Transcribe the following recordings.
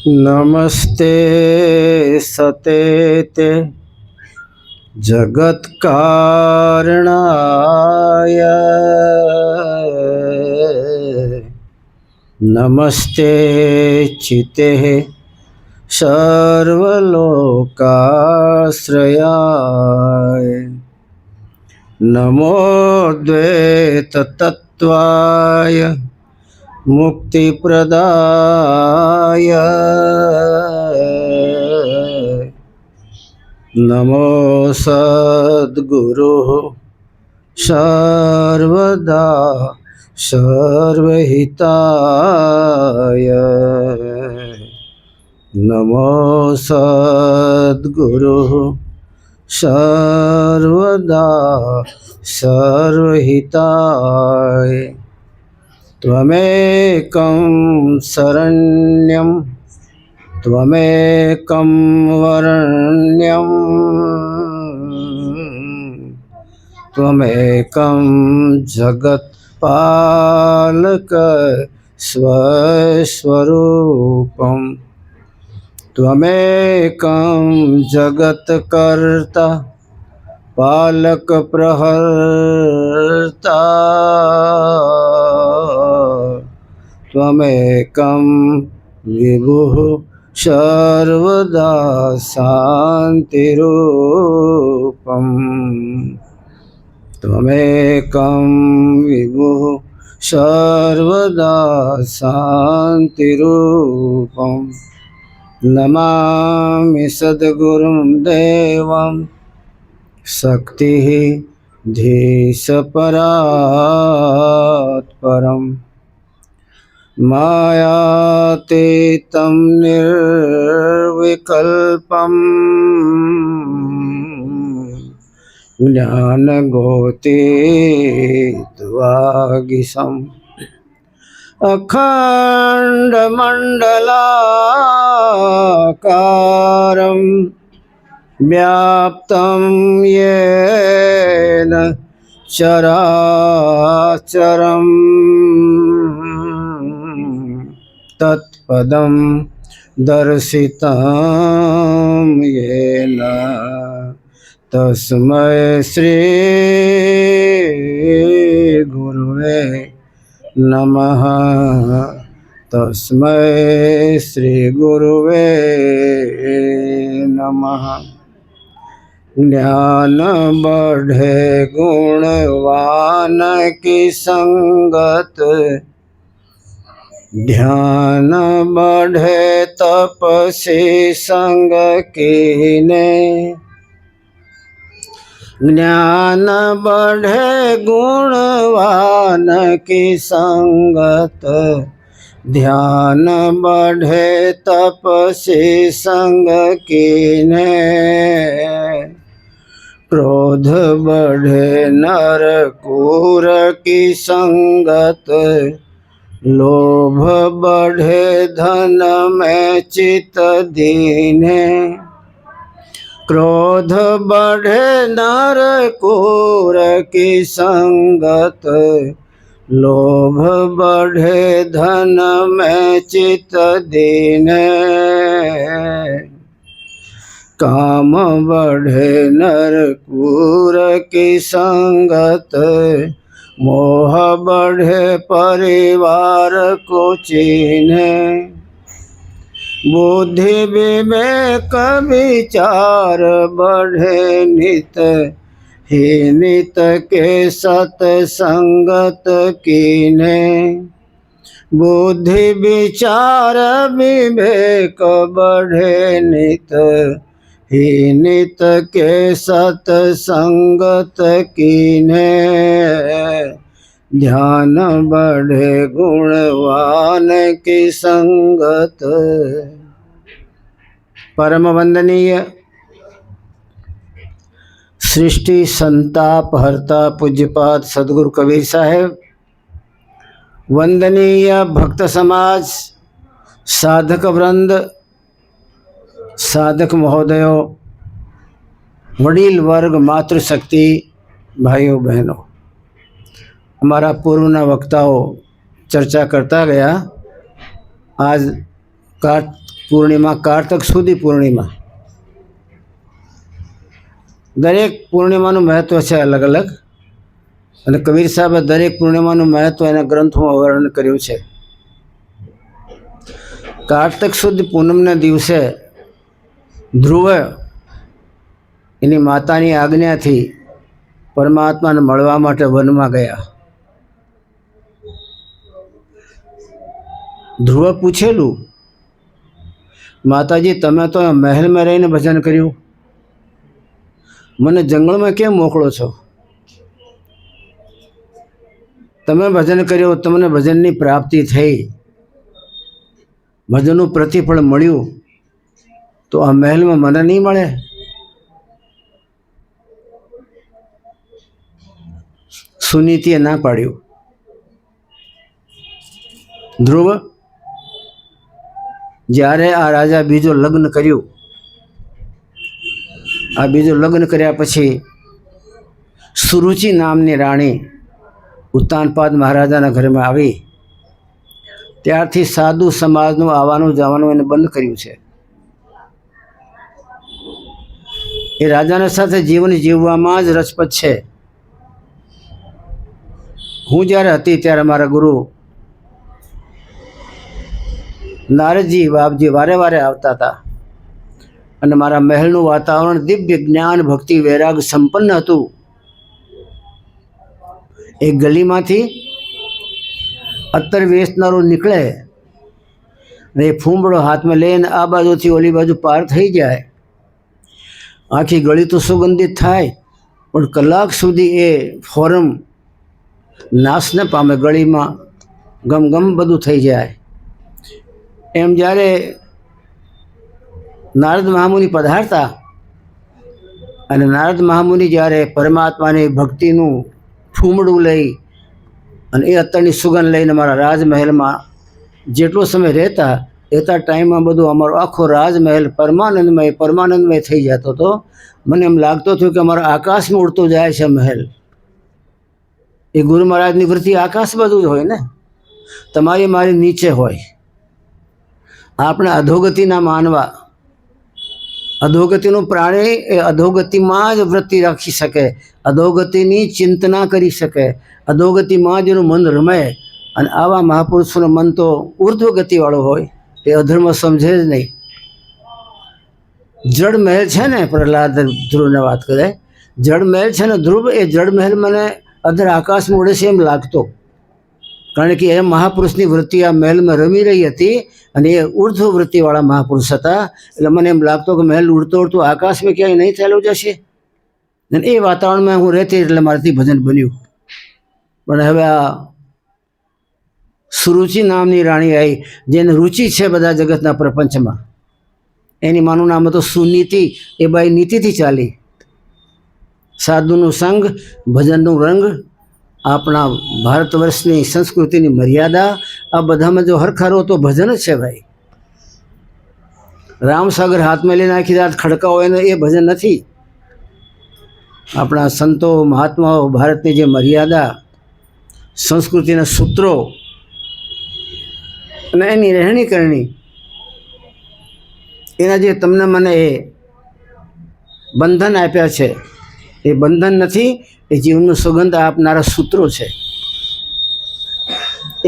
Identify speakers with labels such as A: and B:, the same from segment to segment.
A: नमस्ते सतेते जगत्कारणाय नमस्ते चिते सर्वलोकाश्रयाय नमो द्वैततत्त्वाय मुक्तिप्रदाय नमो सद्गुरुः सर्वदा सर्वहिताय नमो सद्गुरुः सर्वदा सर्वहिताय त्वमेकं शरण्यं त्वमेकं वरण्यं त्वमेकं जगत्पालक स्वस्वरूपं त्वमेकं जगत्कर्ता पालक प्रहर्ता त्वमेकं विभुः सर्वदा शान्तिरूपं त्वमेकं विभुः सर्वदा शान्तिरूपं नमामि सद्गुरुं देवं शक्तिः धीशपरात्परम् मायातीतं निर्विकल्पम् ज्ञानगोतीतवागीशम् अखण्डमण्डलाकारं व्याप्तं येन चराचरम् तत्पदं दर्शितं येन तस्मै श्री गुरुवे नमः तस्मै श्री गुरुवे नमः। ज्ञान बढ़े गुणवान की संगत ध्यान बढ़े तपसी संग कीने ज्ञान बढ़े गुणवान की संगत ध्यान बढ़े तपसी संग कीने क्रोध बढ़े नर कूर की संगत लोभ बढ़े धन में चित दीने क्रोध बढ़े नर कूर की संगत लोभ बढ़े धन में चित दीने काम बढ़े नर कूर की संगत मोह बढ़े परिवार को चीन्हे बुद्धि विवेक विचार बढ़े नित ही नित के सतसंगत कीने बुद्धि विचार विवेक बढ़े नित ही नित के सतसंगत कीने ध्यान बढ़े गुणवान की संगत। परम वंदनीय सृष्टि संताप हरता पूज्यपाद सदगुरु कबीर साहेब, वंदनीय भक्त समाज, साधक वृंद, साधक महोदयों, वडील वर्ग, मातृशक्ति, भाइयों बहनों, हमारा पूर्व वक्ताओं चर्चा करता गया। आज પૂર્ણિમા, કારતક સુધી પૂર્ણિમા, દરેક પૂર્ણિમાનું મહત્ત્વ છે અલગ અલગ, અને કબીર સાહેબે દરેક પૂર્ણિમાનું મહત્ત્વ એના ગ્રંથોમાં વર્ણન કર્યું છે. કારતક સુદ પૂનમના દિવસે ધ્રુવ એની માતાની આજ્ઞાથી પરમાત્માને મળવા માટે વનમાં ગયા. ધ્રુવે પૂછેલું, માતાજી તમે તો મહેલમાં રહીને ભજન કર્યું, મને જંગલમાં કેમ મોકલો છો? તમે ભજન કર્યું, તમને ભજનની પ્રાપ્તિ થઈ, ભજનનું પ્રતિફળ મળ્યું, તો આ મહેલમાં મને નહીં મળે? સુનીતિએ ના પાડ્યું. ધ્રુવ જ્યારે આ રાજા બીજો લગ્ન કર્યું, આ બીજું લગ્ન કર્યા પછી સુરુચિ નામની રાણી ઉત્તાનપાદ મહારાજાના ઘરમાં આવી, ત્યારથી સાધુ સમાજનું આવવાનું જવાનું એને બંધ કર્યું છે. એ રાજાના સાથે જીવન જીવવામાં જ રસપદ છે. હું જ્યારે હતી ત્યારે મારા ગુરુ નારદજી બાપજી વારે વારે આવતા હતા, અને મારા મહેલનું વાતાવરણ દિવ્ય જ્ઞાન ભક્તિ વૈરાગ સંપન્ન હતું. એક ગલીમાંથી અત્તર વેચનારો નીકળે અને એ ફૂંબડો હાથમાં લઈને આ બાજુથી ઓલી બાજુ પાર થઈ જાય, આખી ગળી તો સુગંધિત થાય, પણ કલાક સુધી એ ફોરમ નાશ ન પામે, ગળીમાં ગમ બધું થઈ જાય. એમ જ્યારે નારદ મહામુનિ પધારતા, અને નારદ મહામુનિ જ્યારે પરમાત્માની ભક્તિનું ફૂમડું લઈ અને એ અત્તરની સુગંધ લઈને મારા રાજમહેલમાં જેટલો સમય રહેતા, એટલા ટાઈમમાં બધું અમારો આખો રાજમહેલ પરમાનંદમય થઈ જતો હતો. મને એમ લાગતું હતું કે અમારા આકાશમાં ઉડતો જાય છે મહેલ. એ ગુરુ મહારાજની વૃત્તિ આકાશ બધું જ હોય ને, તમારી મારી નીચે હોય. આપણે અધોગતિના માનવા, અધોગતિનું પ્રાણી એ અધોગતિમાં જ વૃત્તિ રાખી શકે, અધોગતિની ચિંતના કરી શકે, અધોગતિમાં જ એનું મન રમે. અને આવા મહાપુરુષોનું મન તો ઉર્ધ્વ ગતિવાળું હોય, એ અધર્મ સમજે જ નહીં. જળ મહેલ છે ને, પ્રહલાદ ધ્રુવને વાત કરે, જળ મહેલ છે ને ધ્રુવ, એ જળ મહેલ મને અધર આકાશમાં ઉડે છે એમ લાગતો, કારણ કે એ મહાપુરુષની વૃત્તિ આ મહેલમાં રમી રહી હતી, અને એ ઉર્ધ્વ વૃત્તિવાળા મહાપુરુષ હતા. એટલે મને એમ લાગતો કે મહેલ ઉડતો ઉડતો આકાશમાં ક્યાંય નહીં ચાલ્યું જશે. અને એ વાતાવરણમાં હું રહેતી, એટલે મારાથી ભજન બન્યું. પણ હવે આ સુરુચિ નામની રાણી આવી, જેને રુચિ છે બધા જગતના પ્રપંચમાં, એની માનું નામ હતું સુનીતિ. એ બાઈ નીતિથી ચાલી. સાધુનું સંગ, ભજનનું રંગ, આપણા ભારત વર્ષની સંસ્કૃતિની મર્યાદા, આ બધામાં જો હરખારો તો ભજન જ છે ભાઈ. રામસાગર હાથમાં લઈને આખી રાત ખડકાઓ એને એ ભજન નથી. આપણા સંતો મહાત્માઓ ભારતની જે મર્યાદા, સંસ્કૃતિના સૂત્રો અને એની રહેણી કરણી, એના જે તમને મને એ બંધન આપ્યા છે, એ બંધન નથી, એ જીવનનું સુગંધ આપનારા સૂત્રો છે.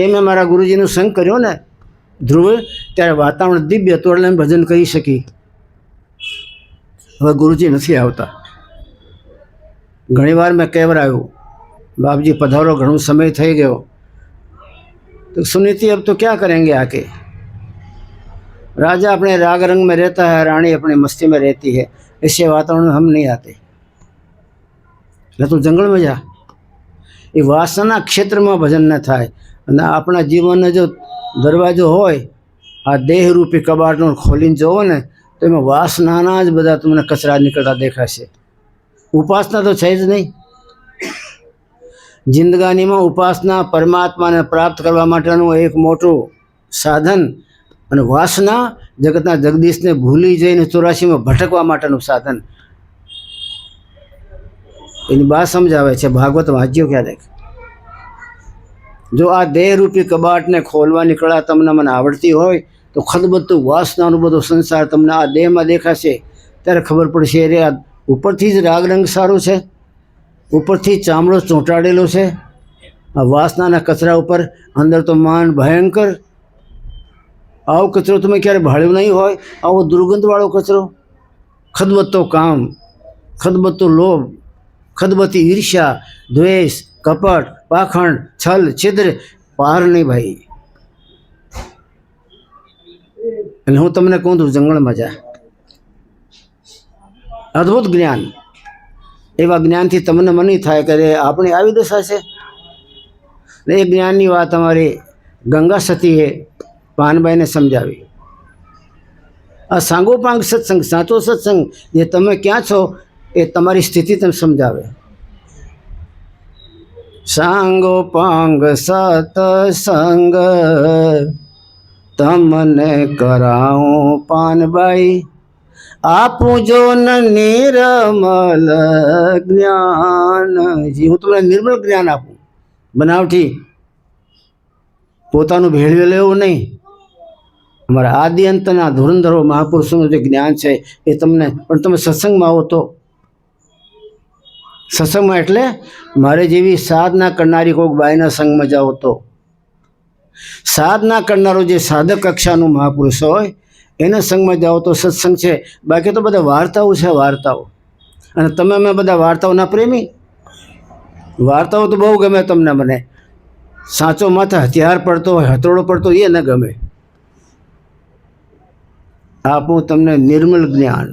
A: એ મેં મારા ગુરુજીનું સંગ કર્યો ને ધ્રુવ, ત્યારે વાતાવરણ દિવ્ય હતું, એટલે ભજન કરી શકી. હવે ગુરુજી નથી આવતા. ઘણીવાર મેં કહેવરાયું, બાપજી પધારો, ઘણો સમય થઈ ગયો. तो सुनीति अब तो क्या करेंगे आके? राजा अपने राग रंग में रहता है, रानी अपने मस्ती में रहती है, ऐसे वातावरण में हम नहीं आते. तो जंगल में जा. ये वासना क्षेत्र में भजन न थाय. અને આપણા જીવનનો જો દરવાજો હોય, આ દેહરૂપી કબાટનો ખોલીને જોવો ને, તો એમાં વાસનાના જ બધા તમને કચરા નીકળતા દેખાશે. ઉપાસના તો છે જ નહીં. જિંદગાનીમાં ઉપાસના પરમાત્માને પ્રાપ્ત કરવા માટેનું એક મોટું સાધન, અને વાસના જગતના જગદીશને ભૂલી જઈને 84માં ભટકવા માટેનું સાધન. એની વાત સમજાવે છે, ભાગવત વાંચ્યો ક્યારેક. જો આ દેહરૂપી કબાટને ખોલવાની કળા તમને મને આવડતી હોય તો ખદબદતું વાસનાનું બધો સંસાર તમને આ દેહમાં દેખાશે ત્યારે ખબર પડશે અરે આ ઉપરથી જ રાગ રંગ સારું છે, ઉપરથી ચામડો ચોંટાડેલો છે, આ વાસનાના કચરા ઉપર અંદર તો માન ભયંકર. આવો કચરો તમે ક્યારે ભાળ્યો નહીં હોય, આવો દુર્ગંધવાળો કચરો. ખદબદતો કામ, ખદબદતો લોભ, ખદબતી ઈર્ષ્યા, દ્વેષ, કપટ, પાખંડ, છલ, છિદ્ર, પાર નહીં ભાઈ. એટલે હું તમને કહું છું જંગલમાં જા, અદ્ભુત જ્ઞાન. એવા જ્ઞાનથી તમને મને થાય કે આપણી આવી દશા છે. એ જ્ઞાનની વાત અમારી ગંગા સતીએ પાનબાઈને સમજાવી. આ સાંગોપાંગ સત્સંગ, સાચો સત્સંગ જે તમે ક્યાં છો એ તમારી સ્થિતિ તમે સમજાવે. સાંગોપાંગ સત્સંગ તમને કરાવું પાનબાઈ, આપું જો નિર્મલ જ્ઞાન. હું તમને નિર્મલ જ્ઞાન આપું, બનાવટી પોતાનું ભેળવેલ એવું નહીં. અમારા આદિ અંતના ધુરંધરો મહાપુરુષોનું જે જ્ઞાન છે એ તમને, પણ તમે સત્સંગમાં આવો તો. સત્સંગમાં એટલે મારે જેવી સાધના કરનારી કોઈક બાઈના સંગમાં જાઓ તો. સાધના કરનારો જે સાધક કક્ષાનું મહાપુરુષ હોય એના સંગમાં જાઓ તો સત્સંગ છે. બાકી તો બધા વાર્તાઓ છે, વાર્તાઓ. અને તમે અમે બધા વાર્તાઓના પ્રેમી. વાર્તાઓ તો બહુ ગમે તમને. મને સાચો માથે હથિયાર પડતો હોય, હથોડો પડતો એ ન ગમે. આપું તમને નિર્મલ જ્ઞાન.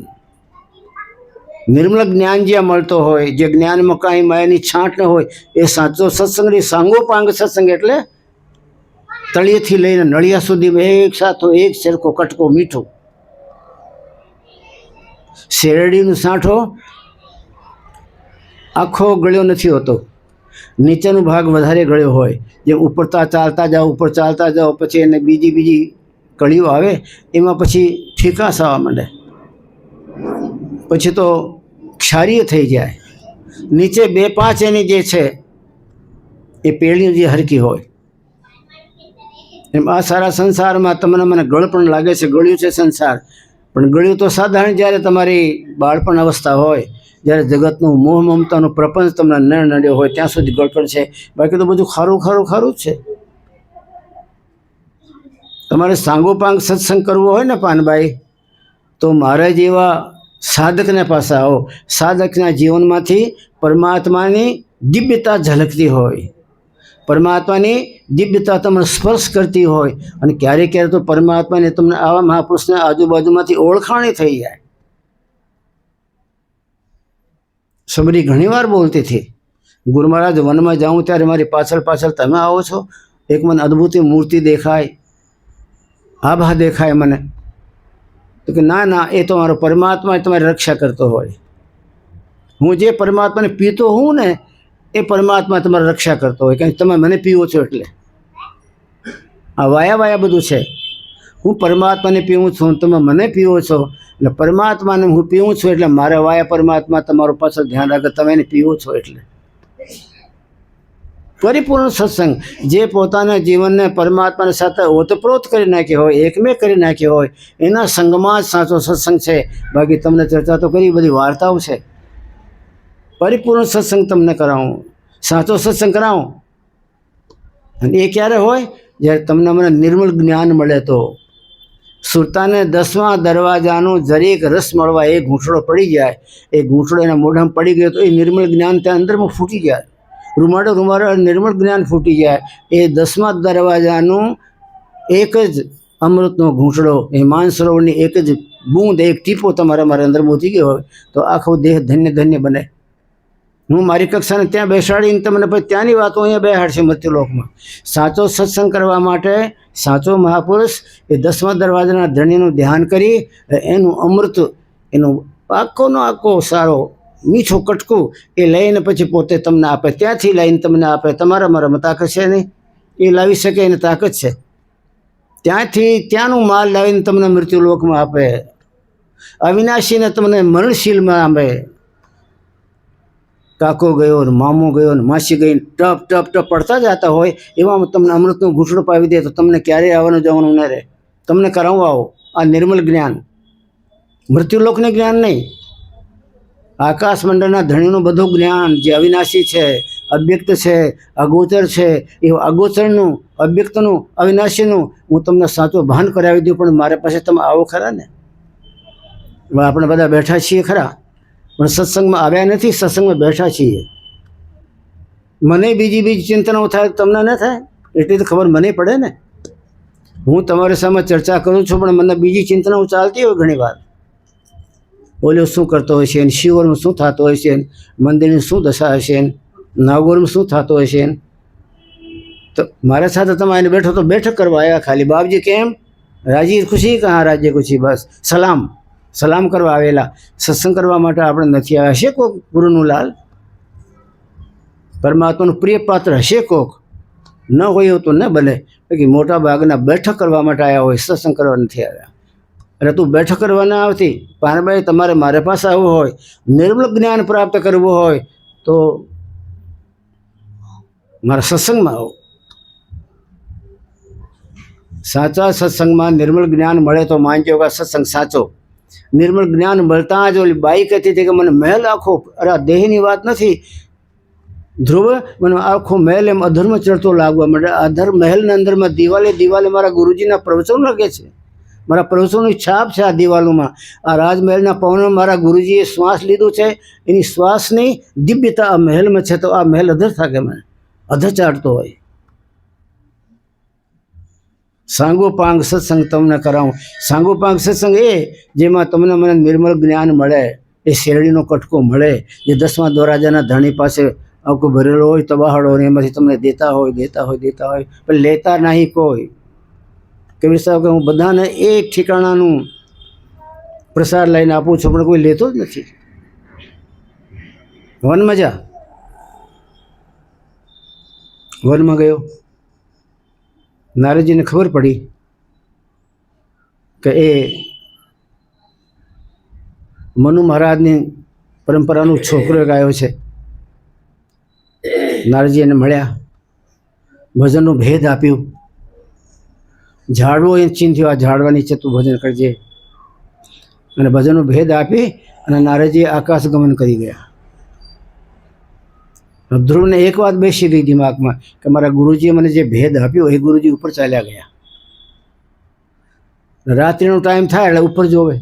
A: નિર્મલ જ્ઞાન જ્યાં મળતો હોય, જે જ્ઞાનમાં કાંઈ માયાની છાંટ ન હોય, એ સાચો સત્સંગ. સાંગોપાંગ સત્સંગ એટલે તળિયેથી લઈને નળિયા સુધીમાં એક સાથો એક સરખો કટકો મીઠો. શેરડીનો સાંઠો આખો ગળ્યો નથી હોતો, નીચેનો ભાગ વધારે ગળ્યો હોય. જેમ ઉપર ચાલતા જાઓ, ઉપર ચાલતા જાઓ, પછી એને બીજી કળીઓ આવે, એમાં પછી ફીકાશ આવવા માંડે, પછી તો ક્ષારીય થઈ જાય. નીચે 2-5 એની જે છે એ પેઢીઓ જે હરકી હોય. એમ આ સારા સંસારમાં તમને મને ગળ પણ લાગે છે, ગળ્યું છે સંસાર. પણ ગળ્યું તો સાધારણ જ્યારે તમારી બાળપણ અવસ્થા હોય, જ્યારે જગતનું મોહ મમતાનું પ્રપંચ તમને ન નડ્યો હોય ત્યાં સુધી ગળપણ છે. બાકી તો બધું ખારું ખારું ખારું જ છે. તમારે સાંગોપાંગ સત્સંગ કરવો હોય ને પાનબાઈ, તો મારા જેવા સાધકને પાસે આવો. સાધકના જીવનમાંથી પરમાત્માની દિવ્યતા ઝલકતી હોય, પરમાત્માની દિવ્યતા તમને સ્પર્શ કરતી હોય. અને ક્યારેક ક્યારેક તો પરમાત્માને તમને આવા મહાપુરુષને આજુબાજુમાંથી ઓળખાણી થઈ જાય. સબરી ઘણીવાર બોલતી હતી, ગુરુ મહારાજ વનમાં જાઉં ત્યારે મારી પાછળ પાછળ તમે આવો છો. એક મને અદ્ભુત મૂર્તિ દેખાય, આભા દેખાય મને. તો કે ના ના, એ તો મારો પરમાત્મા તમારી રક્ષા કરતો હોય. હું જે પરમાત્માને પીતો હું ને એ પરમાત્મા તમારી રક્ષા કરતો હોય. કારણ કે તમે મને પીવો છો એટલે. આ વાયા બધું છે. હું પરમાત્માને પીવું છું, તમે મને પીવો છો, એટલે પરમાત્માને હું પીવું છું એટલે મારા વાયા પરમાત્મા તમારું પાછળ ધ્યાન રાખે, તમે એને પીવો છો એટલે. પરિપૂર્ણ સત્સંગ જે પોતાના જીવનને પરમાત્માની સાથે ઓતપ્રોત કરી નાખ્યો હોય, એકમેક કરી નાખ્યો હોય, એના સંગમાં જ સાચો સત્સંગ છે. બાકી તમને ચર્ચા તો કરી, બધી વાર્તાઓ છે. પરિપૂર્ણ સત્સંગ તમને કરાવું, સાચો સત્સંગ કરાવું. અને એ ક્યારે હોય? જ્યારે તમને મને નિર્મળ જ્ઞાન મળે તો. સુરતાને 10મા દરવાજાનું જરીક રસ મળવા એક ઘૂંટડો પડી જાય, એ ઘૂંટડો એના મોઢામાં પડી ગયો તો એ નિર્મળ જ્ઞાન ત્યાં અંદરમાં ફૂટી જાય. રૂમાડો નિર્મળ જ્ઞાન ફૂટી જાય. એ 10મા દરવાજાનું એક જ અમૃતનો ઘૂંટડો, એ માનસરોવરની એક જ બૂંદ, એક ટીપો તમારા મારા અંદર મૂકી ગયો હોય તો આખો દેહ ધન્ય ધન્ય બને. હું મારી કક્ષાને ત્યાં બેસાડીને તમને પછી ત્યાંની વાતો અહીંયા બેહાડશે મૃત્યુલોકમાં. સાચો સત્સંગ કરવા માટે સાચો મહાપુરુષ એ 10મા દરવાજાના ધણીનું ધ્યાન કરી એનું અમૃત, એનો આખો સારો મીઠો કટકું એ લઈને પછી પોતે તમને આપે. ત્યાંથી લઈને તમને આપે. તમારા મારામાં તાકાત છે નહીં, એ લાવી શકે એને તાકાત છે. ત્યાંનું માલ લાવીને તમને મૃત્યુલોકમાં આપે. અવિનાશીને તમને મરણશીલમાં આપે. કાકો ગયો ને મામો ગયો ને માસી ગઈ, ટપ ટપ ટપ પડતા જતા હોય એવામાં તમને અમૃતનો ઘૂંટડો પાવી દે તો તમને ક્યારેય આવવાનું જવાનું ન રહે. તમને કરાવવા આવો આ નિર્મલ જ્ઞાન, મૃત્યુલોકનું જ્ઞાન નહીં, આકાશ મંડળના ધણીનું બધું જ્ઞાન જે અવિનાશી છે, અવ્યક્ત છે, અગોચર છે, એ અગોચરનું, અવ્યક્તનું, અવિનાશીનું હું તમને સાચું ભાન કરાવી દઉં. પણ મારા પાસે તમે આવો ખરા ને? આપણે બધા બેઠા છીએ ખરા, પણ સત્સંગમાં આવ્યા નથી, સત્સંગમાં બેઠા છીએ. મને બીજી ચિંતનાઓ થાય, તમને ન થાય એટલી તો ખબર મને પડે ને. હું તમારી સામે ચર્ચા કરું છું, પણ મને બીજી ચિંતનાઓ ચાલતી હોય ઘણી વાર. ઓલો શું કરતો હોય છે, શિવરમાં શું થતો હોય છે, મંદિરની શું દશા હશે, નાગોરમાં શું થતો હોય છે. તો મારા સાથે તમે આને બેઠો તો બેઠક કરવા આવ્યા ખાલી. બાપજી કેમ? રાજી ખુશી? કहाँ રાજ્ય ખુશી? બસ સલામ કરવા આવેલા. સત્સંગ કરવા માટે આપણે નથી આવ્યા. હશે કોક ગુરુનું લાલ, પરમાત્માનું પ્રિય પાત્ર હશે કોક, ન હોય એવું તો ન બને. કે મોટા ભાગના બેઠક કરવા માટે આવ્યા હોય, સત્સંગ કરવા નથી આવ્યા. અરે તું બેઠક કરવા ના આવતી પાનભાઈ, તમારે મારે પાસે આવવું હોય, નિર્મળ જ્ઞાન પ્રાપ્ત કરવું હોય તો મારા સત્સંગમાં આવો. સાચા સત્સંગમાં નિર્મળ જ્ઞાન મળે તો માનજો કે સત્સંગ સાચો. નિર્મળ જ્ઞાન મળતા જ ઓલી બાઈ કહેતી હતી કે મને મહેલ આખો, અરે આ દેહની વાત નથી ધ્રુવ, મને આખો મહેલ એમ અધર્મ ચડતો લાગવા માંડે. અધર્મ મહેલના અંદરમાં દિવાલે મારા ગુરુજીના પ્રવચન લાગે છે, મારા પ્રવચનોની છાપ છે આ દિવાલોમાં. આ રાજમહેલના પવનમાં મારા ગુરુજીએ શ્વાસ લીધું છે, એની શ્વાસની દિવ્યતા આ મહેલમાં છે. તો આ મહેલ અધર થાકે, મને અધર ચાટતો હોય. સાંગોપાંગ સત્સંગ તમને કરાવું. સાંગોપાંગ સત્સંગ એ જેમાં તમને મને નિર્મળ જ્ઞાન મળે, એ શેરડીનો કટકો મળે, જે 10મા દોરાજાના ધણી પાસે આખો ભરેલો હોય તબાહડો, અને એમાંથી તમને દેતા હોય પણ લેતા નહીં કોઈ. કબીર સાહેબ કે હું બધાને એક ઠેકાણાનું પ્રસાદ લઈને આપું છું, પણ કોઈ લેતો જ નથી. વનમાં ગયો, નારદજીને ખબર પડી કે એ મનુ મહારાજની પરંપરાનો છોકરો એક આવ્યો છે. નારદજી એને મળ્યા, ભજનનો ભેદ આપ્યું. ઝાડવો એ ચીંધ્યો, આ ઝાડવા નીચે તું ભજન કરજે, અને ભજનનો ભેદ આપી અને નારદજી આકાશ ગમન કરી ગયા. ધ્રુવને એક વાત બેસી ગઈ દિમાગમાં કે મારા ગુરુજીએ મને જે ભેદ આપ્યો એ ગુરુજી ઉપર ચાલ્યા ગયા. રાત્રિનો ટાઈમ થાય એટલે ઉપર જોવે,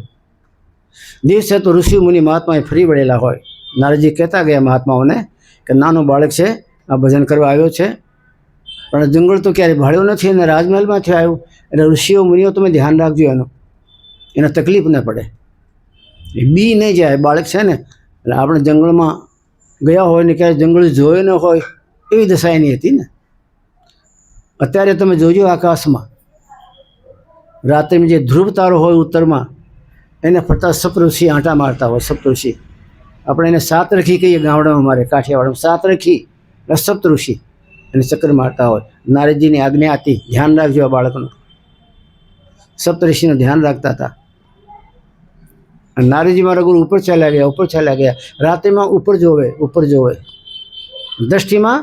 A: દિવસે તો ઋષિ મુનિ મહાત્માએ ફરી વળેલા હોય. નારદજી કહેતા ગયા મહાત્માઓને કે નાનો બાળક છે, આ ભજન કરવા આવ્યો છે, પણ જંગલ તો ક્યારેય ભાળ્યો નથી અને રાજમહેલમાંથી આવ્યું, એટલે ઋષિઓ મુનિઓ તમે ધ્યાન રાખજો, એને તકલીફ ન પડે, એ બી નહીં જાય. બાળક છે ને, એટલે આપણે જંગલમાં ગયા હોય ને ક્યારેય જંગલ જોયો ન હોય એવી દશા એની હતી ને. અત્યારે તમે જોજો આકાશમાં રાત્રિમાં જે ધ્રુવ તારો હોય ઉત્તરમાં, એને ફરતા સપ્તઋષિ આંટા મારતા હોય. સપ્તઋષિ આપણે એને સાતરખી કહીએ ગામડામાં, મારે કાઠિયાવાડમાં સાતરખી એટલે સપ્તઋષિ એને ચક્કર મારતા હોય. નારદજીની આજ્ઞા હતી ધ્યાન રાખજો આ બાળકનું. સપ્તઋષિનું ધ્યાન રાખતા હતા. નારદજી મારા ગુરુ ઉપર ચાલ્યા ગયા. રાત્રિમાં ઉપર જોવે, દ્રષ્ટિમાં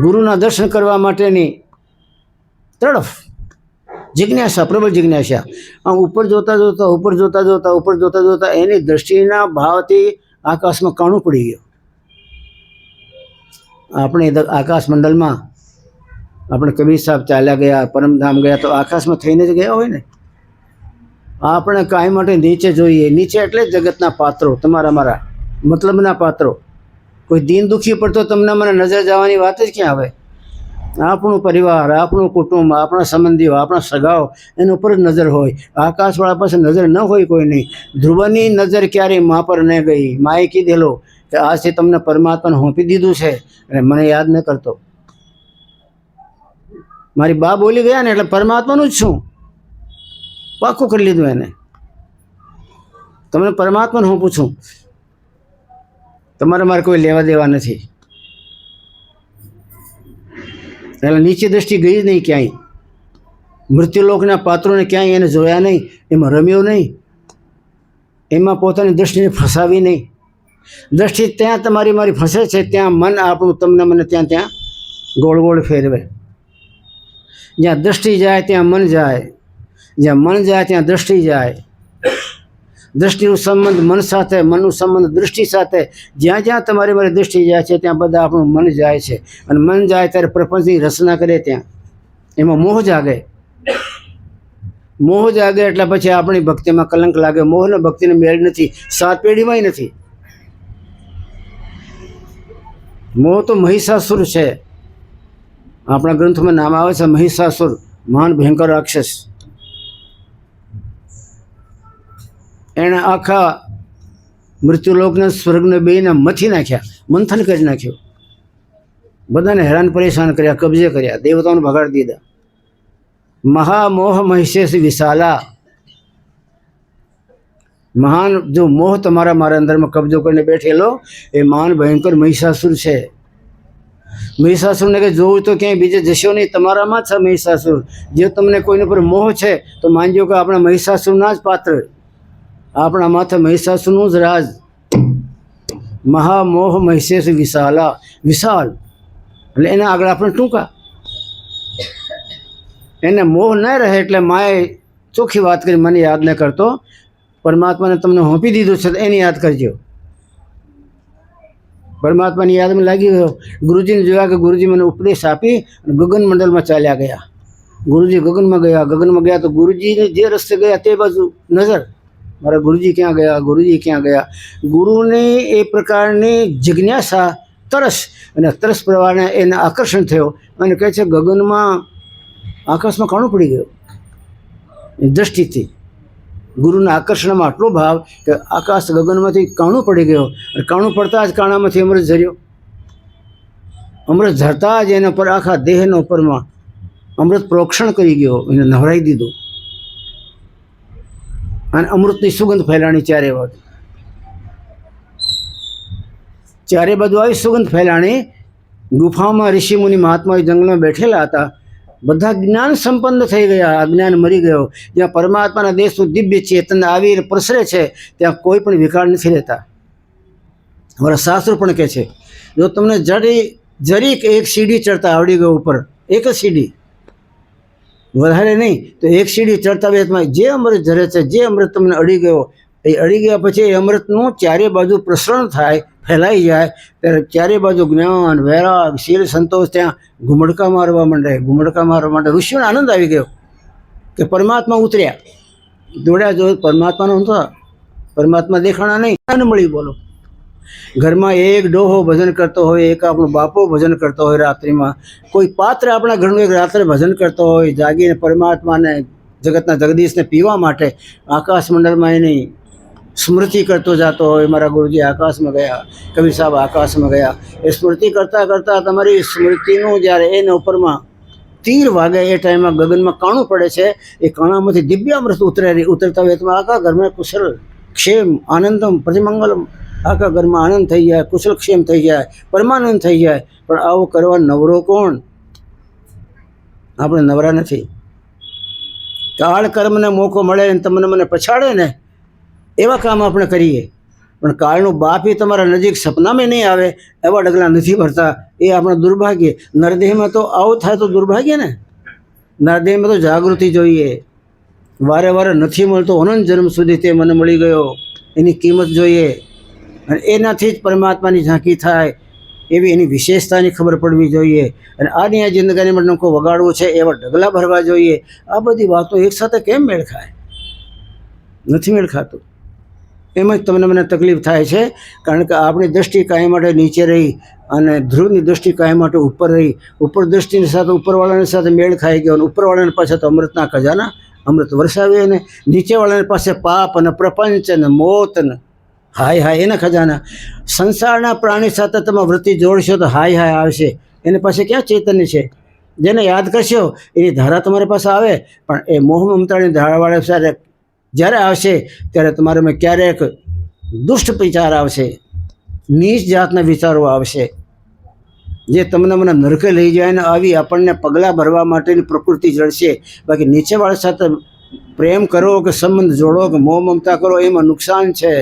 A: ગુરુના દર્શન કરવા માટેની તડફ, જિજ્ઞાસા, પ્રબળ જિજ્ઞાસા. આમ ઉપર જોતા એની દ્રષ્ટિના ભાવથી આકાશમાં કાણું પડી ગયું. આપણે આકાશ મંડળમાં આપણે કબીર સાહેબ ચાલ્યા ગયા, પરમધામ ગયા, તો આકાશમાં થઈને જ ગયા હોય ને. આપણે કાંઈ માટે નીચે જોઈએ. નીચે એટલે જગતના પાત્રો, તમારા મારા મતલબના પાત્રો. કોઈ દીન દુઃખી પર તો તમને મને નજર જવાની વાત જ ક્યાં આવે? આપણું પરિવાર, આપણું કુટુંબ, આપણા સંબંધીઓ, આપણા સગાઓ, એના ઉપર જ નજર હોય. આકાશવાળા પાસે નજર ન હોય કોઈ નહીં. ધ્રુવની નજર ક્યારેય મા પર ન ગઈ. માએ કીધેલો કે આજથી તમને પરમાત્માને સોંપી દીધું છે અને મને યાદ ન કરતો. મારી બા બોલી ગયા ને એટલે પરમાત્માનું જ છું, પાકું કરી લીધું એને. તમને પરમાત્માને હું પૂછું, તમારે મારે કોઈ લેવા દેવા નથી. એટલે નીચે દ્રષ્ટિ ગઈ જ નહીં ક્યાંય. મૃત્યુલોકના પાત્રોને ક્યાંય એને જોયા નહીં, એમાં રમ્યો નહીં, એમાં પોતાની દ્રષ્ટિને ફસાવી નહીં. દ્રષ્ટિ ત્યાં તમારી મારી ફસે છે, ત્યાં મન આપણું તમને મને ત્યાં ગોળ ગોળ ફેરવે. જ્યાં દ્રષ્ટિ જાય ત્યાં મન જાય. જ્યાં મન જાય ત્યાં દ્રષ્ટિ જાય, દ્રષ્ટિનો સંબંધ મન સાથે, મનનો સંબંધ દૃષ્ટિ સાથે. જ્યાં જ્યાં તમારી મારી દૃષ્ટિ જાય છે ત્યાં બધા આપણું મન જાય છે. અને મન જાય ત્યારે પ્રપંચની રચના કરે, ત્યાં એમાં મોહ જાગે. મોહ જાગે એટલે પછી આપણી ભક્તિમાં કલંક લાગે. મોહને ભક્તિને મેળ નથી, 7 પેઢીમાંય નથી. મોહ તો મહિષાસુર છે. આપણા ગ્રંથોમાં નામ આવે છે મહિષાસુર, મહાન ભયંકર રાક્ષસ. એણે આખા મૃત્યુલોકને સ્વર્ગને બેયને મથી નાખ્યા, મંથન કરી નાખ્યું. બધાને હેરાન પરેશાન કર્યા, કબજે કર્યા, દેવતાઓને ભગાડી દીધા. મહામોહ મહિષેશ વિશાલા. મહાન જો મોહ તમારા મારા અંદરમાં કબજો કરીને બેઠેલો એ મહાન ભયંકર મહિષાસુર છે. મહિષાસુરને કે જોવું તો ક્યાંય બીજે જશો નહીં, તમારામાં જ છે મહિષાસુર. જે તમને કોઈના પર મોહ છે તો માનજો કે આપણા મહિષાસુરના જ પાત્ર, આપણા માથે મહિષાસુરનું જ રાજ. મહામોહ મહિષેશ વિશાલા, વિશાલ એટલે એના આગળ આપણે ટૂંકા. એને મોહ ન રહે એટલે માએ ચોખ્ખી વાત કરી, મને યાદ ન કરતો, પરમાત્માને તમને હોંપી દીધું છે તો એને યાદ કરજો. પરમાત્માની યાદમાં લાગી ગયો. ગુરુજીને જોયા કે ગુરુજી મને ઉપદેશ આપી અને ગગન મંડળમાં ચાલ્યા ગયા. ગુરુજી ગગનમાં ગયા તો ગુરુજીને જે રસ્તે ગયા તે બાજુ નજર, મારા ગુરુજી ક્યાં ગયા, ગુરુજી ક્યાં ગયા. ગુરુને એ પ્રકારની જિજ્ઞાસા, તરસ, અને તરસ પ્રવાહને એને આકર્ષણ થયો અને કહે છે ગગનમાં, આકાશમાં કાણું પડી ગયો. એ દ્રષ્ટિથી ગુરુના આકર્ષણમાં આટલો ભાવ કે આકાશ ગગનમાંથી કાણું પડી ગયો. અને કાણું પડતા જ કાણામાંથી અમૃત ઝર્યો. અમૃત ઝરતા જ એના પર આખા દેહનો ઉપરમાં અમૃત પ્રોક્ષણ કરી ગયો, એને નવરાઈ દીધું. અને અમૃતની સુગંધ ફેલાણી ચારે બાજુ. ચારે બાજુ આવી સુગંધ ફેલાણી. ગુફામાં ઋષિમુનિ મહાત્માઓ જંગલમાં બેઠેલા હતા. બધા જ્ઞાન સંપન્ન થઈ ગયા, અજ્ઞાન મરી ગયો. જ્યાં પરમાત્માના દેશનું દિવ્ય ચેતન આવીને પ્રસરે છે ત્યાં કોઈ પણ વિકાર નથી રહેતા. અમારા શાસ્ત્રો પણ કહે છે જો તમને જરીક એક સીડી ચડતા આવડી ગયો ઉપર, એક જ સીડી, વધારે નહીં તો એક સીડી ચડતા વેતમાં જે અમૃત ઝરે છે, જે અમૃત તમને અડી ગયો, એ અડી ગયા પછી એ અમૃતનું ચારે બાજુ પ્રસરણ થાય, ફેલાઈ જાય. ત્યારે ચારે બાજુ જ્ઞાન, વૈરાગ, શીલ, સંતોષ ત્યાં ઘુમડકા મારવા માંડે. ઋષિઓને આનંદ આવી ગયો કે પરમાત્મા ઉતર્યા. દોડ્યા જો પરમાત્માનો હતો, પરમાત્મા દેખાણા નહીં, ન મળી. બોલો, ઘરમાં એક ડોહો ભજન કરતો હોય, એક આપણો બાપો ભજન કરતો હોય, રાત્રિમાં કોઈ પાત્ર આપણા ઘરનું એક રાત્રે ભજન કરતો હોય, જાગીને પરમાત્માને, જગતના જગદીશને પીવા માટે આકાશ મંડળમાં એની સ્મૃતિ કરતો જતો હોય. મારા ગુરુજી આકાશમાં ગયા, કબીર સાહેબ આકાશમાં ગયા. એ સ્મૃતિ કરતાં કરતાં તમારી સ્મૃતિનું જ્યારે એના ઉપરમાં તીર વાગે એ ટાઈમમાં ગગનમાં કાણું પડે છે. એ કાણામાંથી દિવ્યામૃત ઉતરતા હોય તો આખા ઘરમાં કુશલ ક્ષેમ આનંદમ પ્રતિમંગલમ, આખા ઘરમાં આનંદ થઈ જાય, કુશલ ક્ષેમ થઈ જાય, પરમાનંદ થઈ જાય. પણ આવું કરવા નવરો કોણ? આપણે નવરા નથી. કાળ કર્મને મોકો મળે ને તમને મને પછાડે ને એવા કામ આપણે કરીએ. પણ કાળનું બાપી તમારા નજીક સપનામાં નહીં આવે એવા ડગલા નથી ભરતા. એ આપણું દુર્ભાગ્ય. નરદેહમાં તો આવું થાય તો દુર્ભાગ્ય ને. નરદેહમાં તો જાગૃતિ જોઈએ. વારે વારે નથી મળતો, અનંત જન્મ સુધી તે મને મળી ગયો, એની કિંમત જોઈએ. અને એનાથી જ પરમાત્માની ઝાંકી થાય એવી એની વિશેષતાની ખબર પડવી જોઈએ. અને આની આ જિંદગીમાં નકો વગાડવું છે એવા ડગલા ભરવા જોઈએ. આ બધી વાતો એકસાથે કેમ મેળ ખાય? નથી મેળ ખાતું. એમ જ તમને મને તકલીફ થાય છે. કારણ કે આપણી દૃષ્ટિ કાયમ માટે નીચે રહી અને ધ્રુવની દૃષ્ટિ કાયમ માટે ઉપર રહી. ઉપર દૃષ્ટિની સાથે ઉપરવાળાની સાથે મેળ ખાઈ ગયો. અને ઉપરવાળાની પાસે તો અમૃતના ખજાના અમૃત વરસાવી, અને નીચેવાળાની પાસે પાપ અને પ્રપંચ અને મોત ને હાય હાય એના ખજાના. સંસારના પ્રાણી સાથે તમે વૃત્તિ જોડશો તો હાય હાય આવશે. એની પાસે ક્યાં ચૈતન્ય છે? જેને યાદ કરશો એની ધારા તમારી પાસે આવે. પણ એ મોહ મમતાની ધારાવાળા સાથે જ્યારે આવશે ત્યારે તમારામાં ક્યારેક દુષ્ટ વિચાર આવશે, નીચ જાતના વિચારો આવશે, જે તમને મને નરકે લઈ જાય. ને આવી આપણને પગલાં ભરવા માટેની પ્રકૃતિ જળશે. બાકી નીચેવાળા સાથે પ્રેમ કરો કે સંબંધ જોડો કે મોહ મમતા કરો એમાં નુકસાન છે.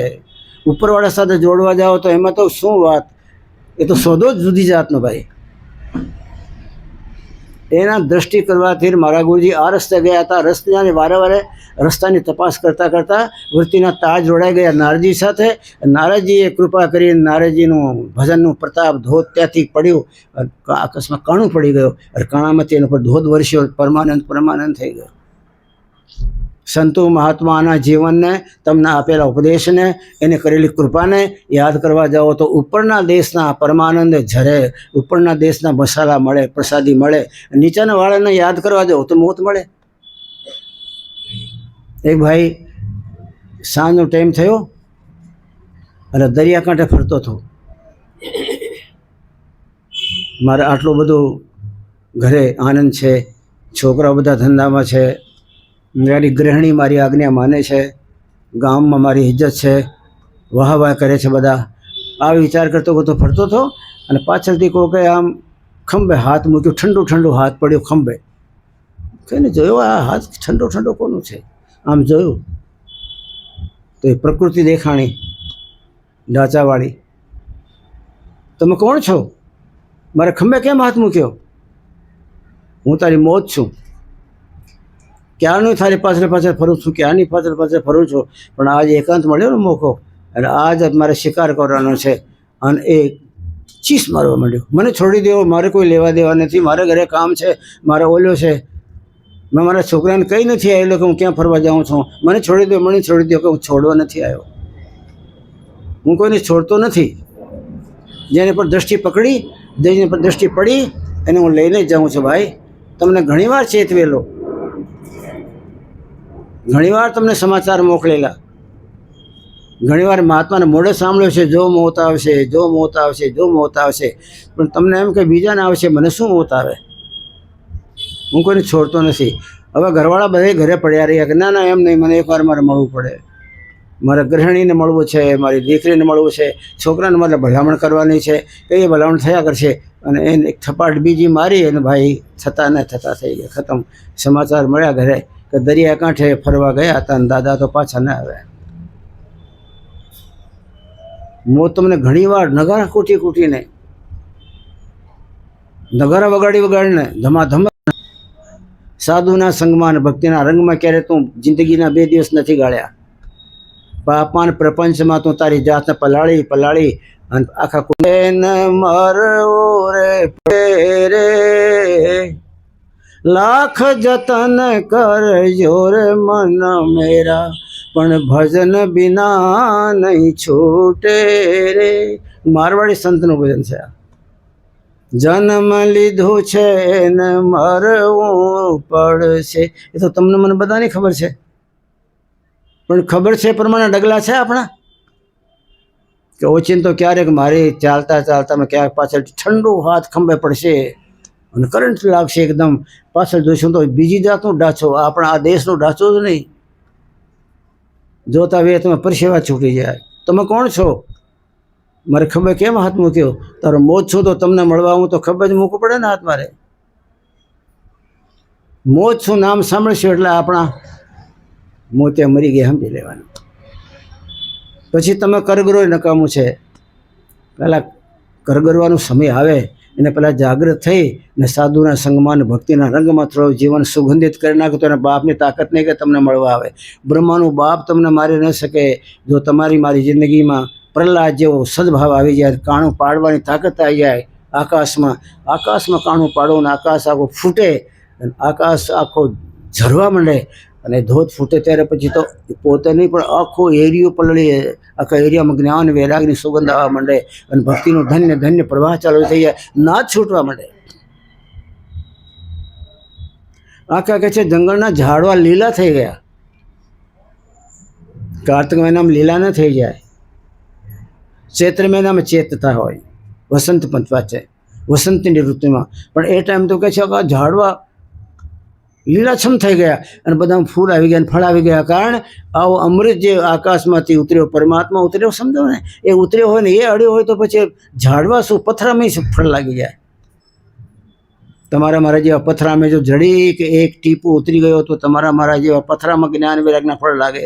A: ઉપરવાળા સાથે જોડવા જાઓ તો એમાં તો શું વાત, એ તો સોદો જ જુદી જાતનો ભાઈ. એના દ્રષ્ટિ કરવાથી મારા ગુરુજી આ રસ્તે ગયા હતા. રસ્તાને વારે વારે રસ્તાની તપાસ કરતાં કરતાં વૃત્તિના તાજ જોડાઈ ગયા નારદજી સાથે. નારદજીએ કૃપા કરી નારદજીનું ભજનનું પ્રતાપ ધોધ ત્યાંથી પડ્યું. આકાશમાં કાણું પડી ગયો અને કાણામાંથી એના પર ધોધ વરસ્યો. પરમાનંદ થઈ ગયો. સંતો મહાત્માના જીવનને, તમને આપેલા ઉપદેશને, એને કરેલી કૃપાને યાદ કરવા જાઓ તો ઉપરના દેશના પરમાનંદ ઝરે, ઉપરના દેશના મસાલા મળે, પ્રસાદી મળે. નીચાના વાળાને યાદ કરવા જાઓ તો મોત મળે. એક ભાઈ સાંજનો ટાઈમ થયો અને દરિયાકાંઠે ફરતો હતો. મારે આટલું બધું ઘરે આનંદ છે, છોકરાઓ બધા ધંધામાં છે, મારી ગૃહિણી મારી આજ્ઞા માને છે, ગામમાં મારી ઇજ્જત છે, વાહ વાહ કરે છે બધા. આ વિચાર કરતો કરતો ફરતો હતો અને પાછળથી કોકે આમ ખંભે હાથ મૂક્યો. ઠંડુ ઠંડુ હાથ પડ્યો ખંભે. કહીને જોયો આ હાથ ઠંડો ઠંડો કોનું છે? આમ જોયું તો એ પ્રકૃતિ દેખાણી ઢાંચાવાળી. તમે કોણ છો? મારે ખંભે કેમ હાથ મૂક્યો? હું તારી મોત છું. ક્યારનું તારી પાછળ પાછળ ફરું છું, ક્યારની પાછળ પાછળ ફરું છું, પણ આજ એકાંત મળ્યો ને મોકો, અને આજ મારે શિકાર કરવાનો છે. અને એ ચીસ મારવા માંડ્યો. મને છોડી દેવો, મારે કોઈ લેવા દેવા નથી, મારે ઘરે કામ છે, મારે ઓલ્યો છે. મેં મારા છોકરાને કંઈ નથી આવેલો કે હું ક્યાં ફરવા જાઉં છું. મને છોડી દો, મને છોડી દો. કે હું છોડવા નથી આવ્યો. હું કોઈને છોડતો નથી. જેને પર દ્રષ્ટિ પકડી, જેની પર દ્રષ્ટિ પડી એને હું લઈને જ જાઉં છું. ભાઈ, તમને ઘણીવાર ચેતવેલો, ઘણીવાર તમને સમાચાર મોકલેલા, ઘણીવાર મહાત્માને મોઢે સાંભળ્યો છે, જો મોત આવશે, જો મોત આવશે, જો મોત આવશે. પણ તમને એમ કે બીજાને આવશે, મને શું મોત આવે? હું કોઈને છોડતો નથી. હવે ઘરવાળા બધા ઘરે પડ્યા રહ્યા કે ના ના એમ નહીં, મને એકવાર મારે મળવું પડે. મારે ગૃહિણીને મળવું છે, મારી દીકરીને મળવું છે, છોકરાને મારે ભલામણ કરવાની છે. એ ભલામણ થયા કરશે. અને એને એક થપાટ બીજી મારી અને ભાઈ થતા ને થતા થઈ ગયા, ખતમ. સમાચાર મળ્યા ઘરે કે દરિયાકાંઠે ફરવા ગયા હતા અને દાદા તો પાછા ના આવ્યા. મોત તમને ઘણીવાર નગારા કૂટી કૂટીને, નગારા વગાડી વગાડીને ધમાધમ સાધુના સંગમાં અને ભક્તિના રંગમાં ક્યારે તું જિંદગીના 2 દિવસ નથી ગાળ્યા. પાપાન પ્રપંચમાં તું તારી જાતને પલાળી પલાળી અને આખા કુંડેન મરવો રે પેરે, લાખ જતન કરજો રે મન મેરા, પણ ભજન બિના નહીં છૂટે રે. મારવાડી સંતનું ભજન છે. જન્મ લીધું છે ને મરવું પડશે. એ તો તમને મને બધાની ખબર છે, પણ ખબર છે પ્રમાણે ડગલા છે આપણા. કે ઓચિંતો ક્યારેક મારી ચાલતા ચાલતા મેં ક્યાંક પાછળ ઠંડુ હાથ ખંભે પડશે અને કરંટ લાગશે એકદમ. પાછળ જોઈશું તો બીજી જાતનું ડાચો, આપણા આ દેશનું ડાચો જ નહીં. જોતા વે તમે પરસેવા છૂટી જાય. તમે કોણ છો? મારે ખંભે કેમ હાથ મૂક્યો? તારો મોત છું તો તમને મળવા હું તો ખંભે જ મૂકવું પડે ને હાથ મારે. મોત છું નામ સાંભળશું એટલે આપણા મોતે મરી ગયા સમજી લેવાનું. પછી તમે કરગરો નકામું છે. પહેલાં કરગરવાનો સમય આવે એને પહેલાં જાગૃત થઈ ને સાધુના સંગમાં ભક્તિના રંગમાં થોડું જીવન સુગંધિત કરી નાખો તો એના બાપની તાકાત નહીં કે તમને મળવા આવે. બ્રહ્માનું બાપ તમને મારી ન શકે. જો તમારી મારી જિંદગીમાં પ્રહલાદ જેવો સદભાવ આવી જાય, કાણું પાડવાની તાકાત આવી જાય આકાશમાં કાણું પાડો ને આકાશ આખો ફૂટે અને આકાશ આખો ઝરવા માંડે અને ધોધ ફૂટે ત્યારે પછી તો પોતે નહીં પણ આખો એરિયો પલળી, આખા એરિયામાં જ્ઞાન વૈરાગની સુગંધ આવવા માંડે અને ભક્તિનો ધન્ય ધન્ય પ્રવાહ ચાલુ થઈ જાય, નાદ છૂટવા માંડે. આખા કહે છે જંગલના ઝાડવા લીલા થઈ ગયા. કાર્તિક મહિનામાં લીલા ન થઈ જાય, ચૈત્ર મહિનામાં ચેતતા હોય, વસંત પંચવા છે, વસંતની ઋતુમાં. પણ એ ટાઈમ તો કહે છે કે ઝાડવા લીલાછમ થઈ ગયા અને બધા ફૂલ આવી ગયા અને ફળ આવી ગયા. કારણ આવો અમૃત જે આકાશમાંથી ઉતર્યો, પરમાત્મા ઉતર્યો, સમજો ને, એ ઉતર્યો હોય ને એ અડ્યો હોય તો પછી ઝાડવા શું પથરામાં ફળ લાગી જાય. તમારા મારા જેવા પથરામાં જો જડી કે એક ટીપું ઉતરી ગયો તો તમારા મારા જેવા પથરામાં જ્ઞાન વૈરાગના ફળ લાગે.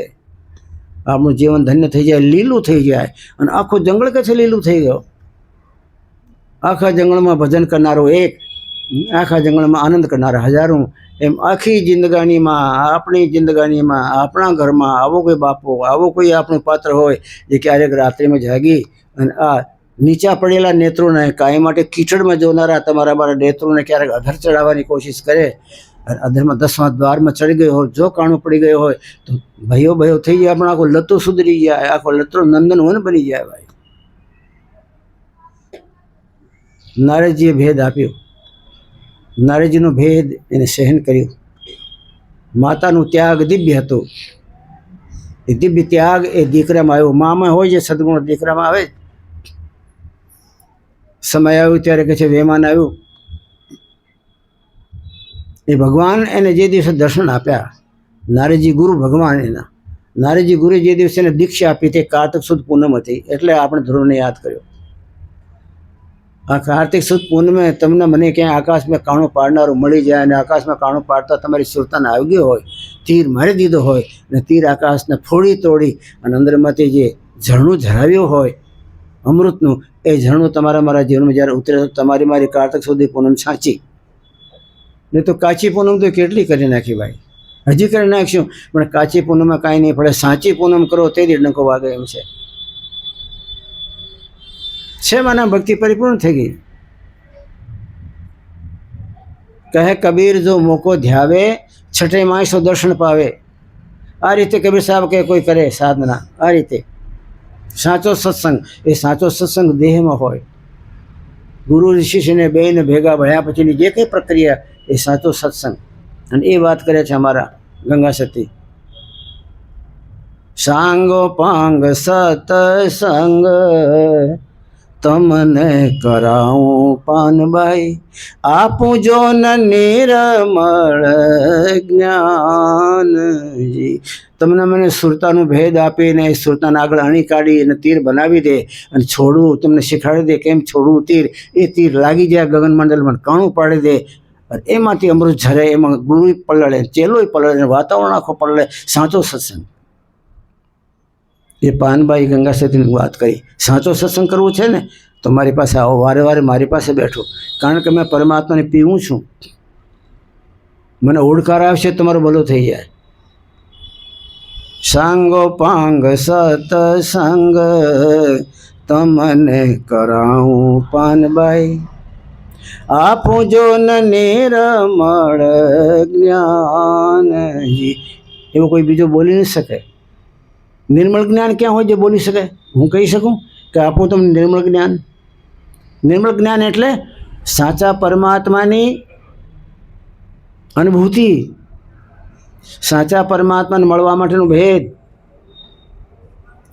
A: આપણું જીવન ધન્ય થઈ જાય, લીલું થઈ જાય. અને આખું જંગલ કે છે લીલું થઈ ગયો. આખા જંગલમાં ભજન કરનારો એક આખા જંગલમાં આનંદ કરનારા હજારો, એમ આખી જિંદગાનીમાં, આપણી જિંદગાનીમાં, આપણા ઘરમાં આવો કોઈ બાપો, આવો કોઈ આપણું પાત્ર હોય જે ક્યારેક રાત્રિમાં જાગી અને આ નીચા પડેલા નેત્રોને કાયમ માટે કીચડમાં જોનારા તમારા મારા નેત્રોને ક્યારેક અધર ચડાવવાની કોશિશ કરે, અને અધરમાં 10મા દ્વારમાં ચડી ગયો હોય, જો કાણું પડી ગયો હોય તો ભયો થઈ જાય, આપણો આખો લતો સુધરી જાય, આખો લતો નંદનવન બની જાય. ભાઈ નારદજીએ ભેદ આપ્યો, નારદજીનો ભેદ એને સહન કર્યું. માતાનું ત્યાગ દિવ્ય હતો, એ દિવ્ય ત્યાગ એ દીકરામાં આવ્યો. મામાં હોય છે સદગુણ, દીકરામાં આવે. સમય આવ્યો ત્યારે કહે છે વહેમાન આવ્યું. એ ભગવાન એને જે દિવસે દર્શન આપ્યા, નારદજી ગુરુ ભગવાન એના, નારદજી ગુરુ જે દિવસે એને દીક્ષા આપી તે કાર્તિક સુદ પૂનમ હતી, એટલે આપણે ધ્રુવને યાદ કર્યો. આ કાર્તિક સુદ પૂનમે તમને મને ક્યાંય આકાશમાં કાણું પાડનારું મળી જાય અને આકાશમાં કાણું પાડતા તમારી સુરતાને આવી ગયો હોય, તીર મારી દીધો હોય અને તીર આકાશને ફોડી તોડી અને અંદરમાંથી જે ઝરણું ઝરાવ્યું હોય અમૃતનું, એ ઝરણું તમારા મારા જીવનમાં જ્યારે ઉતરે તો તમારી મારી કાર્તિક સુધી પૂનમ સાચી. નહીં તો કાચી પૂનમ તો કેટલી કરી નાખી ભાઈ, હજી કરી નાખશું, પણ કાચી પૂનમમાં કાંઈ નહીં પડે. સાચી પૂનમ કરો તે જ ડંકો વાગે એમ છે. માના ભક્તિ પરિપૂર્ણ થઈ ગઈ. કહે કબીર જો મોકો ધ્યાવે, છઠે માણસો દર્શન પાવે. આ રીતે કબીર સાહેબ કે કોઈ કરે સાધના, આ રીતે સાચો સત્સંગ, એ સાચો સત્સંગ દેહમાં હોય. ગુરુ શિષ્યને બેને ભેગા ભળ્યા પછીની જે કંઈ પ્રક્રિયા, એ સાચો સત્સંગ. અને એ વાત કરે છે અમારા ગંગા સતી. સાંગો પાંગ સતસંગ તમને કરાવું પાનબાઈ, આપું જો નિર્મળ જ્ઞાનજી. તમને મને સુરતાનું ભેદ આપીને સુરતાને આગળ અણી કાઢી અને તીર બનાવી દે અને છોડવું તમને શીખવાડી દે કેમ છોડવું તીર. એ તીર લાગી જાય ગગનમંડળમાં, કાણું પાડી દે, એમાંથી અમૃત ઝરે, એમાં ગુરુ પલળે, ચેલોય પલળે, વાતાવરણ આખો પલળે. સાચો સત્સંગ. એ પાનબાઈ ગંગા સતીની વાત કરી. સાચો સત્સંગ કરવું છે ને તો મારી પાસે આવો, વારે વારે મારી પાસે બેઠો, કારણ કે મેં પરમાત્માને પીવું છું. મને ઓળકાર આવશે તમારો ભલો થઈ જાય. સાંગો પાંગ સતસંગ તમને કરાવું પાનબાઈ, આપું જો નિર્મળ જ્ઞાનજી. એવો કોઈ બીજો બોલી નહીં શકે. નિર્મળ જ્ઞાન ક્યાં હોય જે બોલી શકે? હું કહી શકું કે આપું તમને નિર્મળ જ્ઞાન? નિર્મળ જ્ઞાન એટલે સાચા પરમાત્માની અનુભૂતિ, સાચા પરમાત્માને મળવા માટેનો ભેદ.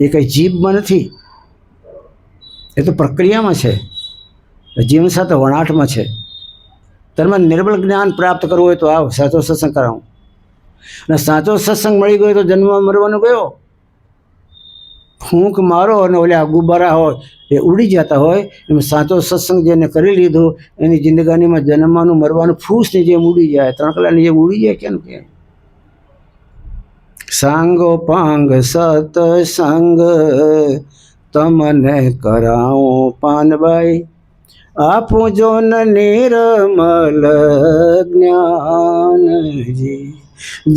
A: એ કંઈ જીભમાં નથી, એ તો પ્રક્રિયામાં છે, જીવન સાથે વણાટમાં છે. તમારે નિર્મળ જ્ઞાન પ્રાપ્ત કરવું હોય તો આવો, સાચો સત્સંગ કરાવું. અને સાચો સત્સંગ મળી ગયો તો જન્મ મરવાનો ગયો. ફૂંક મારો અને ઓલા ગુબ્બારા હોય એ ઉડી જતા હોય, એમ સાચો સત્સંગ જેને કરી લીધો એની જિંદગાનીમાં જન્મવાનું મરવાનું ફૂસની જેમ ઉડી જાય, ત્રણકલાની જેમ ઉડી જાય. કેમ કે સાંગો પાંગ સતસંગ તમને કરાવું પાનબાઈ, આપું જો નિર્મળ જ્ઞાનજી.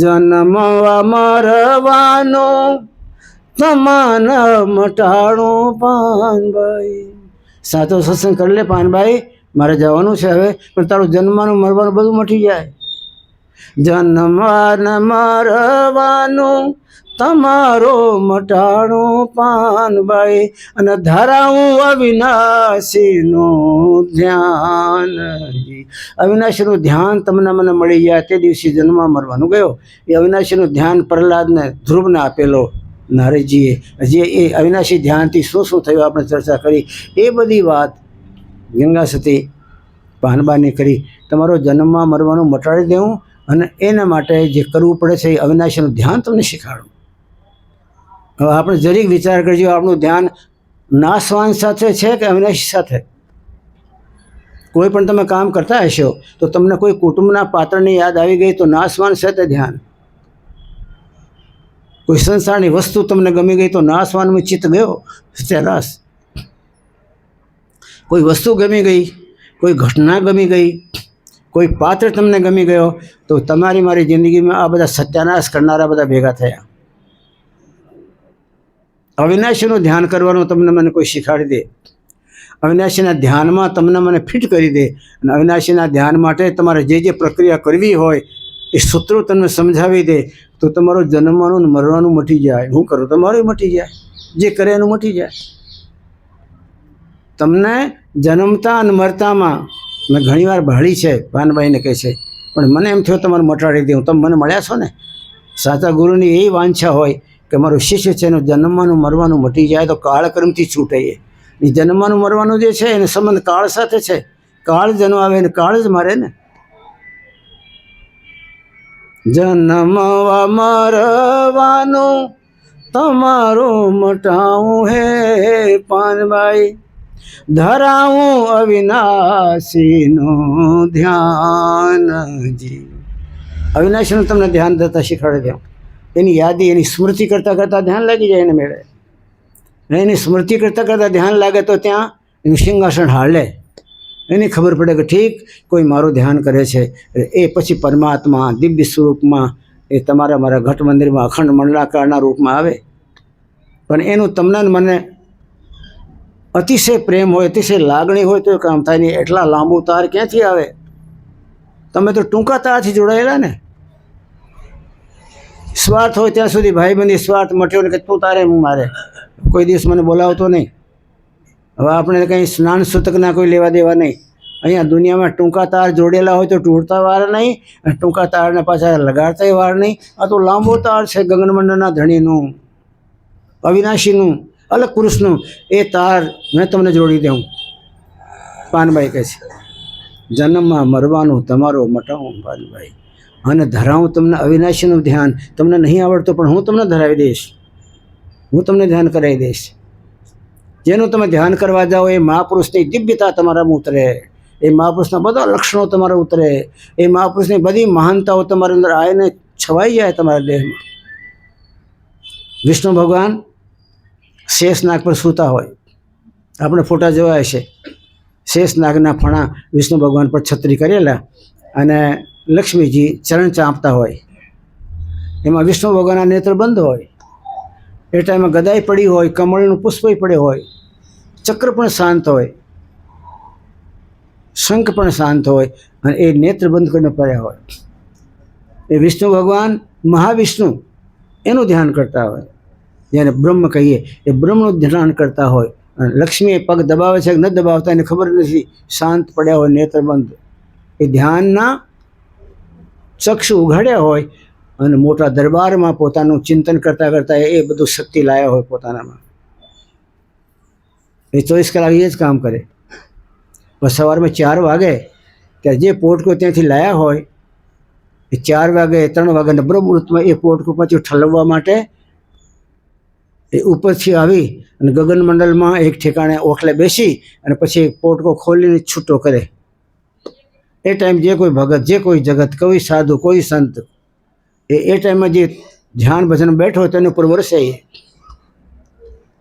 A: જન્મવા મરવાનો સમાન મટાણું પાનભાઈ. સાચો સત્સંગ કરી લે પાનભાઈ, મારે જવાનું છે હવે, પણ તારું જન્મવાનું મરવાનું બધું મટી જાય. જન્મવાન મરવાનું તમારો મટાણું પાનભાઈ, અને ધરાવું અવિનાશીનું ધ્યાનજી. અવિનાશીનું ધ્યાન તમને મને મળી જાય તે દિવસે જન્મ મરવાનું ગયો. એ અવિનાશીનું ધ્યાન પ્રહલાદને ધ્રુવને આપેલો નારદજીએ. જે એ અવિનાશી ધ્યાનથી શું શું થયું આપણે ચર્ચા કરી, એ બધી વાત ગંગા સતી પાનબાની કરી. તમારો જન્મમાં મરવાનું મટાડી દેવું અને એના માટે જે કરવું પડે છે એ અવિનાશીનું ધ્યાન તમને શીખવાડું. હવે આપણે જરીક વિચાર કરજો, આપણું ધ્યાન નાશવાન સાથે છે કે અવિનાશી સાથે? કોઈ પણ તમે કામ કરતા હશો તો તમને કોઈ કુટુંબના પાત્રની યાદ આવી ગઈ તો નાશવાન છે તે ધ્યાન. કોઈ સંસારની વસ્તુ તમને ગમી ગઈ તો નાશવાનમાં ચિત્ત ગયો તે રસ. કોઈ વસ્તુ ગમી ગઈ, કોઈ ઘટના ગમી ગઈ, કોઈ પાત્ર તમને ગમી ગયો તો તમારી મારી જિંદગીમાં આ બધા સત્યાનાશ કરનારા બધા ભેગા થયા. અવિનાશીનું ધ્યાન કરવાનું તમને મને કોઈ શીખવાડી દે, અવિનાશીના ધ્યાનમાં તમને મને ફિટ કરી દે, અને અવિનાશીના ધ્યાન માટે તમારે જે જે પ્રક્રિયા કરવી હોય એ સૂત્રો તમને સમજાવી દે, તો તમારું જન્મવાનું ને મરવાનું મટી જાય. હું કરું તમારું મટી જાય, જે કરે એનું મટી જાય. તમને જન્મતા અને મરતામાં મેં ઘણીવાર ભાળી છે, ભાનભાઈને કહે છે, પણ મને એમ થયું તમારે મટાડી દઉં. તમે મને મળ્યા છો ને. સાચા ગુરુની એ વાંછા હોય કે મારું શિષ્ય છે એનું જન્મવાનું મરવાનું મટી જાય તો કાળક્રમથી છૂટે. એ જન્મવાનું મરવાનું જે છે એને સંબંધ કાળ સાથે છે. કાળ જન્માવે ને કાળ જ મારે ને. જન્મવા મરવાનું તમારું મટાવું હે પાનભાઈ, ધરાવું અવિનાશીનું ધ્યાનજી. અવિનાશીનું તમને ધ્યાન થતાં શીખવાડી દઉં. એની યાદી, એની સ્મૃતિ કરતાં કરતાં ધ્યાન લાગી જાય એને મેળે. એની સ્મૃતિ કરતાં કરતાં ધ્યાન લાગે તો ત્યાં એનું સિંહાસન હાલે. એને ખબર પડે કે ઠીક કોઈ મારું ધ્યાન કરે છે. એ પછી પરમાત્મા દિવ્ય સ્વરૂપમાં એ તમારા મારા ઘટ મંદિરમાં અખંડ મંડલાકારના રૂપમાં આવે. પણ એનું તમને મને અતિશય પ્રેમ હોય, અતિશય લાગણી હોય તો એ કામ થાય નહીં. એટલા લાંબુ તાર ક્યાંથી આવે? તમે તો ટૂંકા તારથી જોડાયેલા ને. સ્વાર્થ હોય ત્યાં સુધી ભાઈબંધી, સ્વાર્થ મટ્યો ને કે તું તારે હું મારે, કોઈ દિવસ મને બોલાવતો નહીં. હવે આપણે કંઈ સ્નાન સૂતકના કોઈ લેવા દેવા નહીં. અહીંયા દુનિયામાં ટૂંકા તાર જોડેલા હોય તો તૂટતા વાર નહીં, અને ટૂંકા તારને પાછા લગાડતા વાર નહીં. આ તો લાંબો તાર છે ગગનમંડળના ધણીનું, અવિનાશીનું, અલગ પુરુષનું. એ તાર મેં તમને જોડી દઉં. પાનભાઈ કહે છે જન્મમાં મરવાનું તમારો મટાવું પાનભાઈ, અને ધરાવું તમને અવિનાશીનું ધ્યાન. તમને નહીં આવડતું પણ હું તમને ધરાવી દઈશ, હું તમને ધ્યાન કરાવી દઈશ. જેનું તમે ધ્યાન કરવા જાઓ એ મહાપુરુષની દિવ્યતા તમારામાં ઉતરે, એ મહાપુરુષના બધા લક્ષણો તમારા ઉતરે, એ મહાપુરુષની બધી મહાનતાઓ તમારી અંદર આવીને છવાઈ જાય તમારા દેહમાં. વિષ્ણુ ભગવાન શેષનાગ પર સૂતા હોય, આપણે ફોટા જોયા છે. શેષનાગના ફણા વિષ્ણુ ભગવાન પર છત્રી કરેલા, અને લક્ષ્મીજી ચરણ ચાંપતા હોય. એમાં વિષ્ણુ ભગવાનના નેત્ર બંધ હોય. એ ટાઈમે ગદાઈ પડી હોય, કમળનું પુષ્પ પડે હોય, ચક્ર પણ શાંત હોય, શંખ પણ શાંત હોય, અને એ નેત્ર બંધ કરીને પડ્યા હોય. એ વિષ્ણુ ભગવાન મહાવિષ્ણુ એનું ધ્યાન કરતા હોય. જેને બ્રહ્મ કહીએ એ બ્રહ્મનું ધ્યાન કરતા હોય. અને લક્ષ્મી પગ દબાવે છે કે ન દબાવતા એને ખબર નથી, શાંત પડ્યા હોય, નેત્ર બંધ. એ ધ્યાનના ચક્ષુ ઉઘાડ્યા હોય અને મોટા દરબારમાં પોતાનું ચિંતન કરતાં કરતાં એ બધું શક્તિ લાયા હોય પોતાનામાં. એ 24 કલાક એ જ કામ કરે. બસ સવારમાં 4 વાગે ત્યારે જે પોટકો ત્યાંથી લાયા હોય એ 4 વાગે 3 વાગ્યાના બ્રહ્મુહૂર્તમાં એ પોટકો પછી ઠલવવા માટે એ ઉપરથી આવી અને ગગનમંડળમાં એક ઠેકાણે ઓખલે બેસી અને પછી પોટકો ખોલીને છૂટો કરે. એ ટાઈમ જે કોઈ ભગત, જે કોઈ જગત, કોઈ સાધુ, કોઈ સંત એ ટાઈમમાં જે ધ્યાન ભજન બેઠો હોય તેની ઉપર વરસે. એ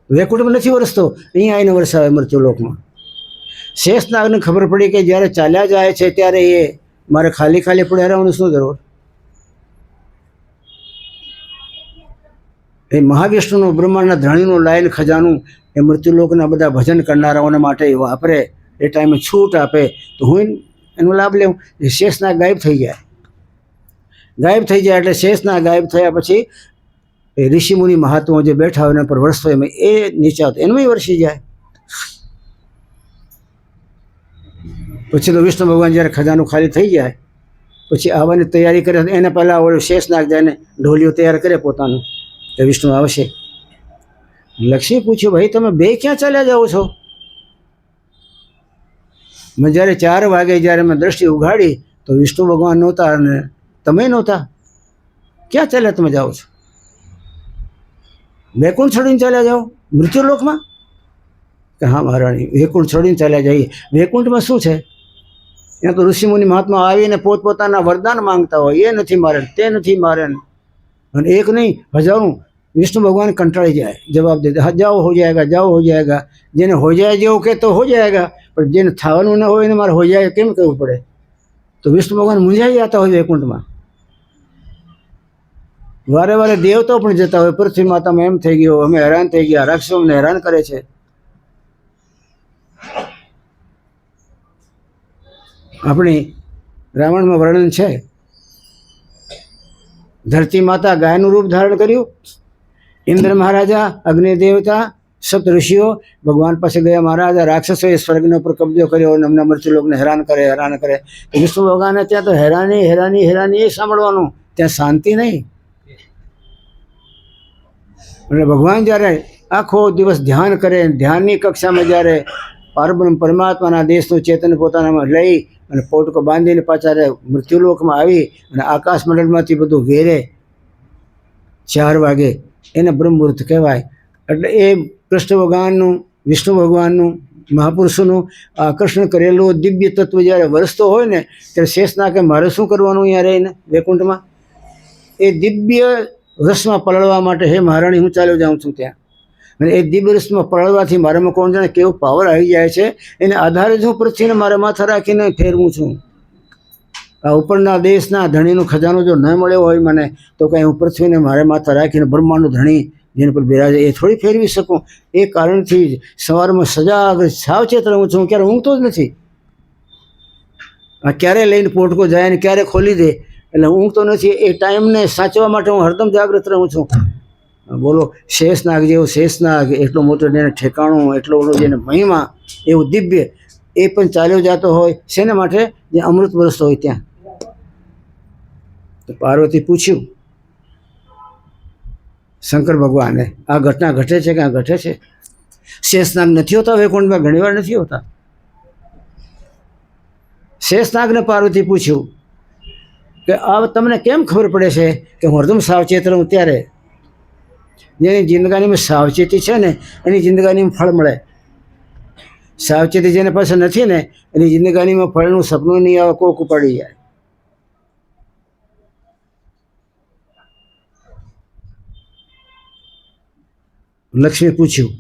A: વૈકુંઠમાં નથી વરસતો, અહીંયા આવીને વરસાવે મૃત્યુલોકમાં. શેષનાગને ખબર પડી કે જ્યારે ચાલ્યા જાય છે ત્યારે એ મારે ખાલી ખાલી પડ્યા રહેવાનું શું જરૂર? એ મહાવિષ્ણુનું, બ્રહ્માંડના ધણીનું લાઈન ખજાનું એ મૃત્યુલોકના બધા ભજન કરનારાઓને માટે એ વાપરે. એ ટાઈમે છૂટ આપે તો હું એનો લાભ લેવું. એ શેષનાગ ગાયબ થઈ જાય. ગાયબ થઈ જાય એટલે શેષનાગ ગાયબ થયા પછી એ ઋષિમુનિ મહાત્માઓ જે બેઠા હોય એના પર વરસતો એમાં એ નીચે આવતો એનું વરસી જાય. પછી તો વિષ્ણુ ભગવાન જ્યારે ખજાનું ખાલી થઈ જાય પછી આવવાની તૈયારી કરે, એને પહેલાં ઓલું શેષનાગ જાય ઢોલિયો તૈયાર કરે પોતાનું કે વિષ્ણુ આવશે. લક્ષ્મી પૂછ્યું ભાઈ તમે બે ક્યાં ચાલ્યા જાઓ છો? મેં જ્યારે 4 વાગે જ્યારે મેં દ્રષ્ટિ ઉઘાડી તો વિષ્ણુ ભગવાન નહોતા અને તમે નહોતા. ક્યાં ચાલ્યા તમે જાઓ છો? વૈકુંઠ છોડીને ચાલ્યા જાઓ મૃત્યુલોકમાં? કે હા મહારાણી, વૈકુંઠ છોડીને ચાલ્યા જઈએ. વૈકુંઠમાં શું છે? ત્યાં તો ઋષિમુનિ મહાત્મા આવીને પોતપોતાના વરદાન માંગતા હોય. એ નથી મારે, તે નથી મારે, અને એક નહીં હજારો. વિષ્ણુ ભગવાન કંટાળી જાય, જવાબ દેते હા જાઓ હો જાएगा, જાઓ હો જાएगा. જેને હો જાય જેવું કે તો હો જાएगा, પણ જેને થવાનું ન હોય એને મારે હો જાય કેમ કહેવું પડે? તો વિષ્ણુ ભગવાન મૂંઝાઈ જતા હોય વૈકુંઠમાં. વારે વારે દેવતાઓ પણ જતા હોય, પૃથ્વી માતામાં એમ થઈ ગયો, અમે હેરાન થઈ ગયા, રાક્ષસો અમને હેરાન કરે છે. આપણી રામાયણમાં વર્ણન છે, ધરતી માતા ગાયનું રૂપ ધારણ કર્યું, ઇન્દ્ર મહારાજા, અગ્નિ દેવતા, સપ્ત ઋષિઓ ભગવાન પાસે ગયા. મહારાજા રાક્ષસોએ સ્વર્ગના ઉપર કબજો કર્યો અને અમને મૃત્યુલોકને હેરાન કરે. વિષ્ણુ ભગવાને ત્યાં તો હેરાની એ સાંભળવાનું, ત્યાં શાંતિ નહીં. એટલે ભગવાન જ્યારે આખો દિવસ ધ્યાન કરે, ધ્યાનની કક્ષામાં જ્યારે પરબ્રહ્મ પરમાત્માના દેશનું ચેતન પોતાનામાં લઈ અને પોટકો બાંધીને પાછા મૃત્યુલોકમાં આવી અને આકાશ મંડળમાંથી બધું વેરે 4 વાગે, એને બ્રહ્મમુહૂર્ત કહેવાય. એટલે એ કૃષ્ણ ભગવાનનું, વિષ્ણુ ભગવાનનું, મહાપુરુષોનું આકર્ષણ કરેલું દિવ્ય તત્વ જ્યારે વરસતો હોય ને, ત્યારે શેષનાગે મારે શું કરવાનું અહીંયા રહીને વૈકુંઠમાં? એ દિવ્ય રસમાં પલળવા માટે, હે મહારાણી હું ચાલ્યો જાઉં છું ત્યાં. અને એ દિવ્ય રસમાં પલળવાથી મારામાં કોણ જાણે કેવો પાવર આવી જાય છે, એને આધારે જ હું પૃથ્વીને મારા માથા રાખીને ફેરવું છું. આ ઉપરના દેશના ધણીનો ખજાનો જો ન મળ્યો હોય મને, તો કંઈ હું પૃથ્વીને મારે માથા રાખીને બ્રહ્માંડનું ધણી જેને પર બિરાજે એ થોડી ફેરવી શકું. એ કારણથી જ સવારમાં સજાગ સાવચેત રહું છું, ક્યારે ઊંઘતો જ નથી. આ ક્યારે લઈને પોટકો જાય ને ક્યારે ખોલી દે, એટલે ઊંઘતો નથી. એ ટાઈમને સાચવવા માટે હું હરદમ જાગૃત રહું છું. બોલો, શેષનાગ જેવું શેષનાગ, એટલો મોટો જેને ઠેકાણું, એટલો મોટો જેને મહિમા, એવું દિવ્ય, એ પણ ચાલ્યો જતો હોય શેના માટે? જે અમૃત વરસતો હોય ત્યાં. તો પાર્વતી પૂછ્યું શંકર ભગવાને, આ ઘટના ઘટે છે કે આ ઘટે છે? શેષનાગ નથી હોતા વૈકુંઠમાં? ઘણીવાર નથી હોતા. શેષનાગને પાર્વતી પૂછ્યું કે આ તમને કેમ ખબર પડે છે કે હું હરદમ સાવચેત રહું? ત્યારે જેની જિંદગાનીમાં સાવચેતી છે ને, એની જિંદગાનીમાં ફળ મળે. સાવચેતી જેને પાસે નથી ને, એની જિંદગાનીમાં ફળનું સપનું નહીં આવે, કોક પડી જાય. લક્ષ્મી પૂછ્યું,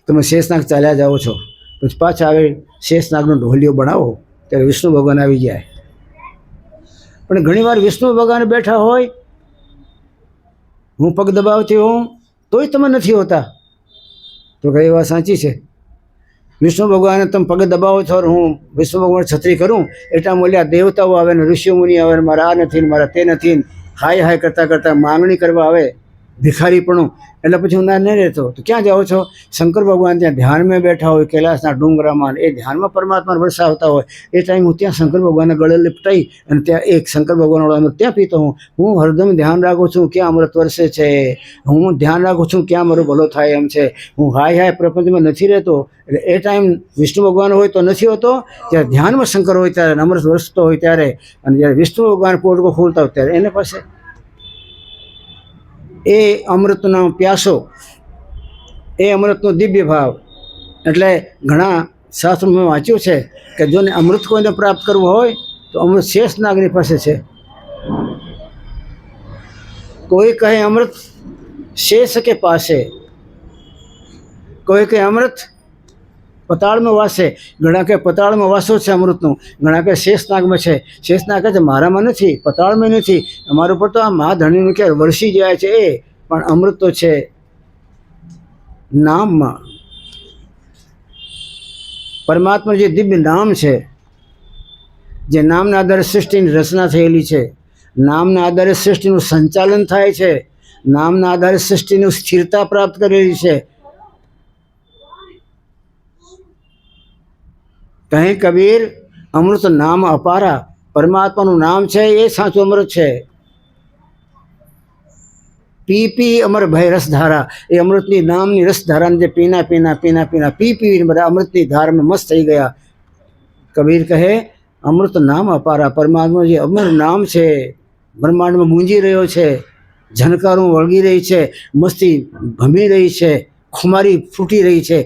A: તમે શેષનાગ ચાલ્યા જાઓ છો, પછી પાછા આવે શેષનાગનો ઢોલિયો બનાવો. ત્યારે વિષ્ણુ ભગવાન આવી જાય. પણ ઘણીવાર વિષ્ણુ ભગવાન બેઠા હોય, હું પગ દબાવતી હોઉં તોય તમે નથી હોતા. તો કઈ વાત સાચી છે? વિષ્ણુ ભગવાને તમે પગ દબાવો છો, હું વિષ્ણુ ભગવાન છત્રી કરું, એટલા મૂલ્યા દેવતાઓ આવે ને ઋષિ મુનિ આવે ને મારા આ નથી ને મારા તે નથી, હાય કરતાં માંગણી કરવા આવે, ભિખારીપણું. એટલે પછી હું ના નહીં રહેતો. તો ક્યાં જાઓ છો? શંકર ભગવાન ત્યાં ધ્યાનમાં બેઠા હોય, કૈલાસના ડુંગરામાં, એ ધ્યાનમાં પરમાત્માને વરસાવતા હોય. એ ટાઈમ હું ત્યાં શંકર ભગવાનને ગળે લિપટાઈ અને ત્યાં એક શંકર ભગવાનવાળો અમૃત ત્યાં પીતો હું. હું હરદમ ધ્યાન રાખું છું ક્યાં અમૃત વરસે છે, હું ધ્યાન રાખું છું ક્યાં મારો ભલો થાય એમ છે. હું હાય પ્રપંચમાં નથી રહેતો. એટલે એ ટાઈમ વિષ્ણુ ભગવાન હોય તો નથી હોતો, જ્યારે ધ્યાનમાં શંકર હોય ત્યારે, અમૃત વરસતો હોય ત્યારે, અને જ્યારે વિષ્ણુ ભગવાન પોટકો ખોલતા હોય ત્યારે એને પાસે એ અમૃતનો પ્યાસો, એ અમૃતનો દિવ્ય ભાવ. એટલે ઘણા શાસ્ત્રોમાં વાંચ્યું છે કે જોને અમૃત કોઈને પ્રાપ્ત કરવું હોય તો અમૃત શેષનાગની પાસે છે. કોઈ કહે અમૃત શેષ કે પાસે, કોઈ કહે અમૃત પતાળમાં વાસે. ઘણા કહે પતાળમાં વાસો છે અમૃતનું, ઘણા કહે શેષનાગમાં છે. શેષનાગ કહે છે મારામાં નથી, પતાળમાં નથી, અમારા ઉપર તો આ મહાધણીનું કે વરસી જાય છે. એ પણ અમૃત તો છે નામમાં. પરમાત્મા જે દિવ્ય નામ છે, જે નામના આધારે સૃષ્ટિની રચના થયેલી છે, નામના આધારે સૃષ્ટિનું સંચાલન થાય છે, નામના આધારે સૃષ્ટિનું સ્થિરતા પ્રાપ્ત કરેલી છે. કહે કબીર, અમૃત નામ અપારા. પરમાત્માનું નામ છે એ સાચું અમૃત છે. પી અમર ભય રસધારા. એ અમૃતની નામની રસધારાને જે પીના પી બધા અમૃતની ધારમાં મસ્ત થઈ ગયા. કબીર કહે અમૃત નામ અપારા. પરમાત્મા જે અમર નામ છે, બ્રહ્માંડમાં ગુંજી રહ્યો છે, ઝનકારો વળગી રહી છે, મસ્તી ભમી રહી છે, ખુમારી ફૂટી રહી છે.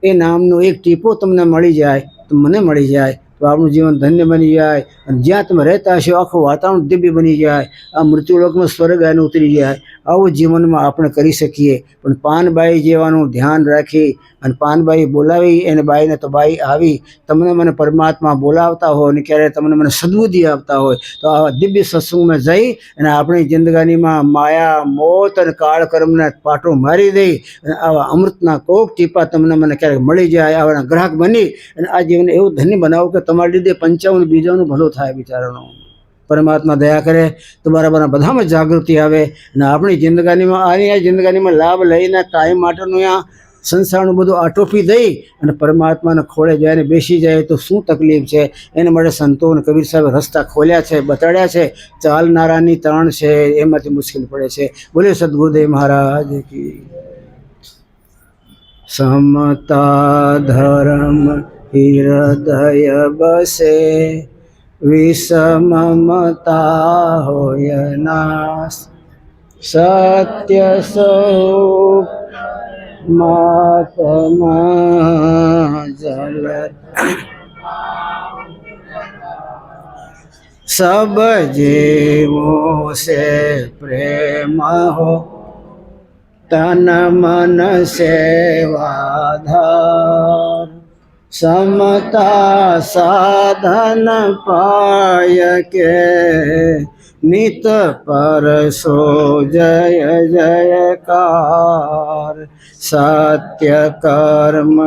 A: એ નામનો એક ટીપો તમને મળી જાય તો મને મળી જાય તો આપણું જીવન ધન્ય બની જાય. અને જ્યાં તમે રહેતા હશો આખું વાતાવરણ દિવ્ય બની જાય. આ મૃત્યુલોકમાં સ્વર્ગ આને ઉતરી જાય. આવું જીવનમાં આપણે કરી શકીએ. પણ પાનબાઈ જેવાનું ધ્યાન રાખી અને પાનબાઈ બોલાવી એને બાઈને તો બાઈ આવી તમને મને પરમાત્મા બોલાવતા હોય અને ક્યારે તમને મને સદબુદ્ધિ આપતા હોય તો આવા દિવ્ય સત્સંગમાં જઈ અને આપણી જિંદગાનીમાં માયા મોત અને કાળકર્મને પાટો મારી દઈ અને આવા અમૃતના કોક ટીપા તમને મને ક્યારેક મળી જાય આવા ગ્રાહક બની અને આ જીવન એવું ધન્ય બનાવો કે તમારી લીધે 55 બીજાનું ભલું થાય બિચારાનું. પરમાત્મા દયા કરે તો બરાબર બધામાં જાગૃતિ આવે અને આપણી જિંદગાનીમાં આ જિંદગાનીમાં લાભ લઈને કાયમ માટેનું આ સંસારનું બધું આટોપી દઈ અને પરમાત્માને ખોળે જઈને બેસી જાય તો શું તકલીફ છે. એના માટે સંતો અને કબીર સાહેબ રસ્તા ખોલ્યા છે, બતાડ્યા છે. ચાલનારાની ત્રણ છે એમાંથી મુશ્કેલ પડે છે. બોલે સદગુરુદેવ મહારાજ કી. સમતા ધર્મ હૃદય બસે વિષમતા હોય નાશ સત્ય સ્વરૂપ મહાત્મા જલ सब जीवों से प्रेम हो तन मन सेवाधार समता साधन पाय के नित पर सो जय जयकार सत्य कर्म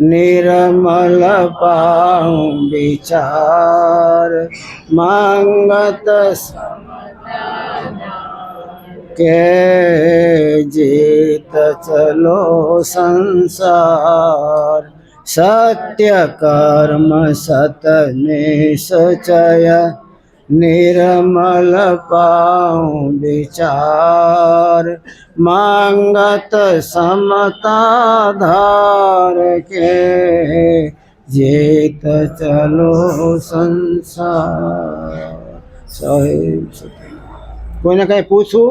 A: निर्मल पाऊं विचार मांगत के जीत चलो संसार सत्य कर्म सत निश्चय निर्मल पाऊं विचार मांगत समता धार के जीत चलो संसार. સાહેબ કોઈને કાંઈ પૂછવું?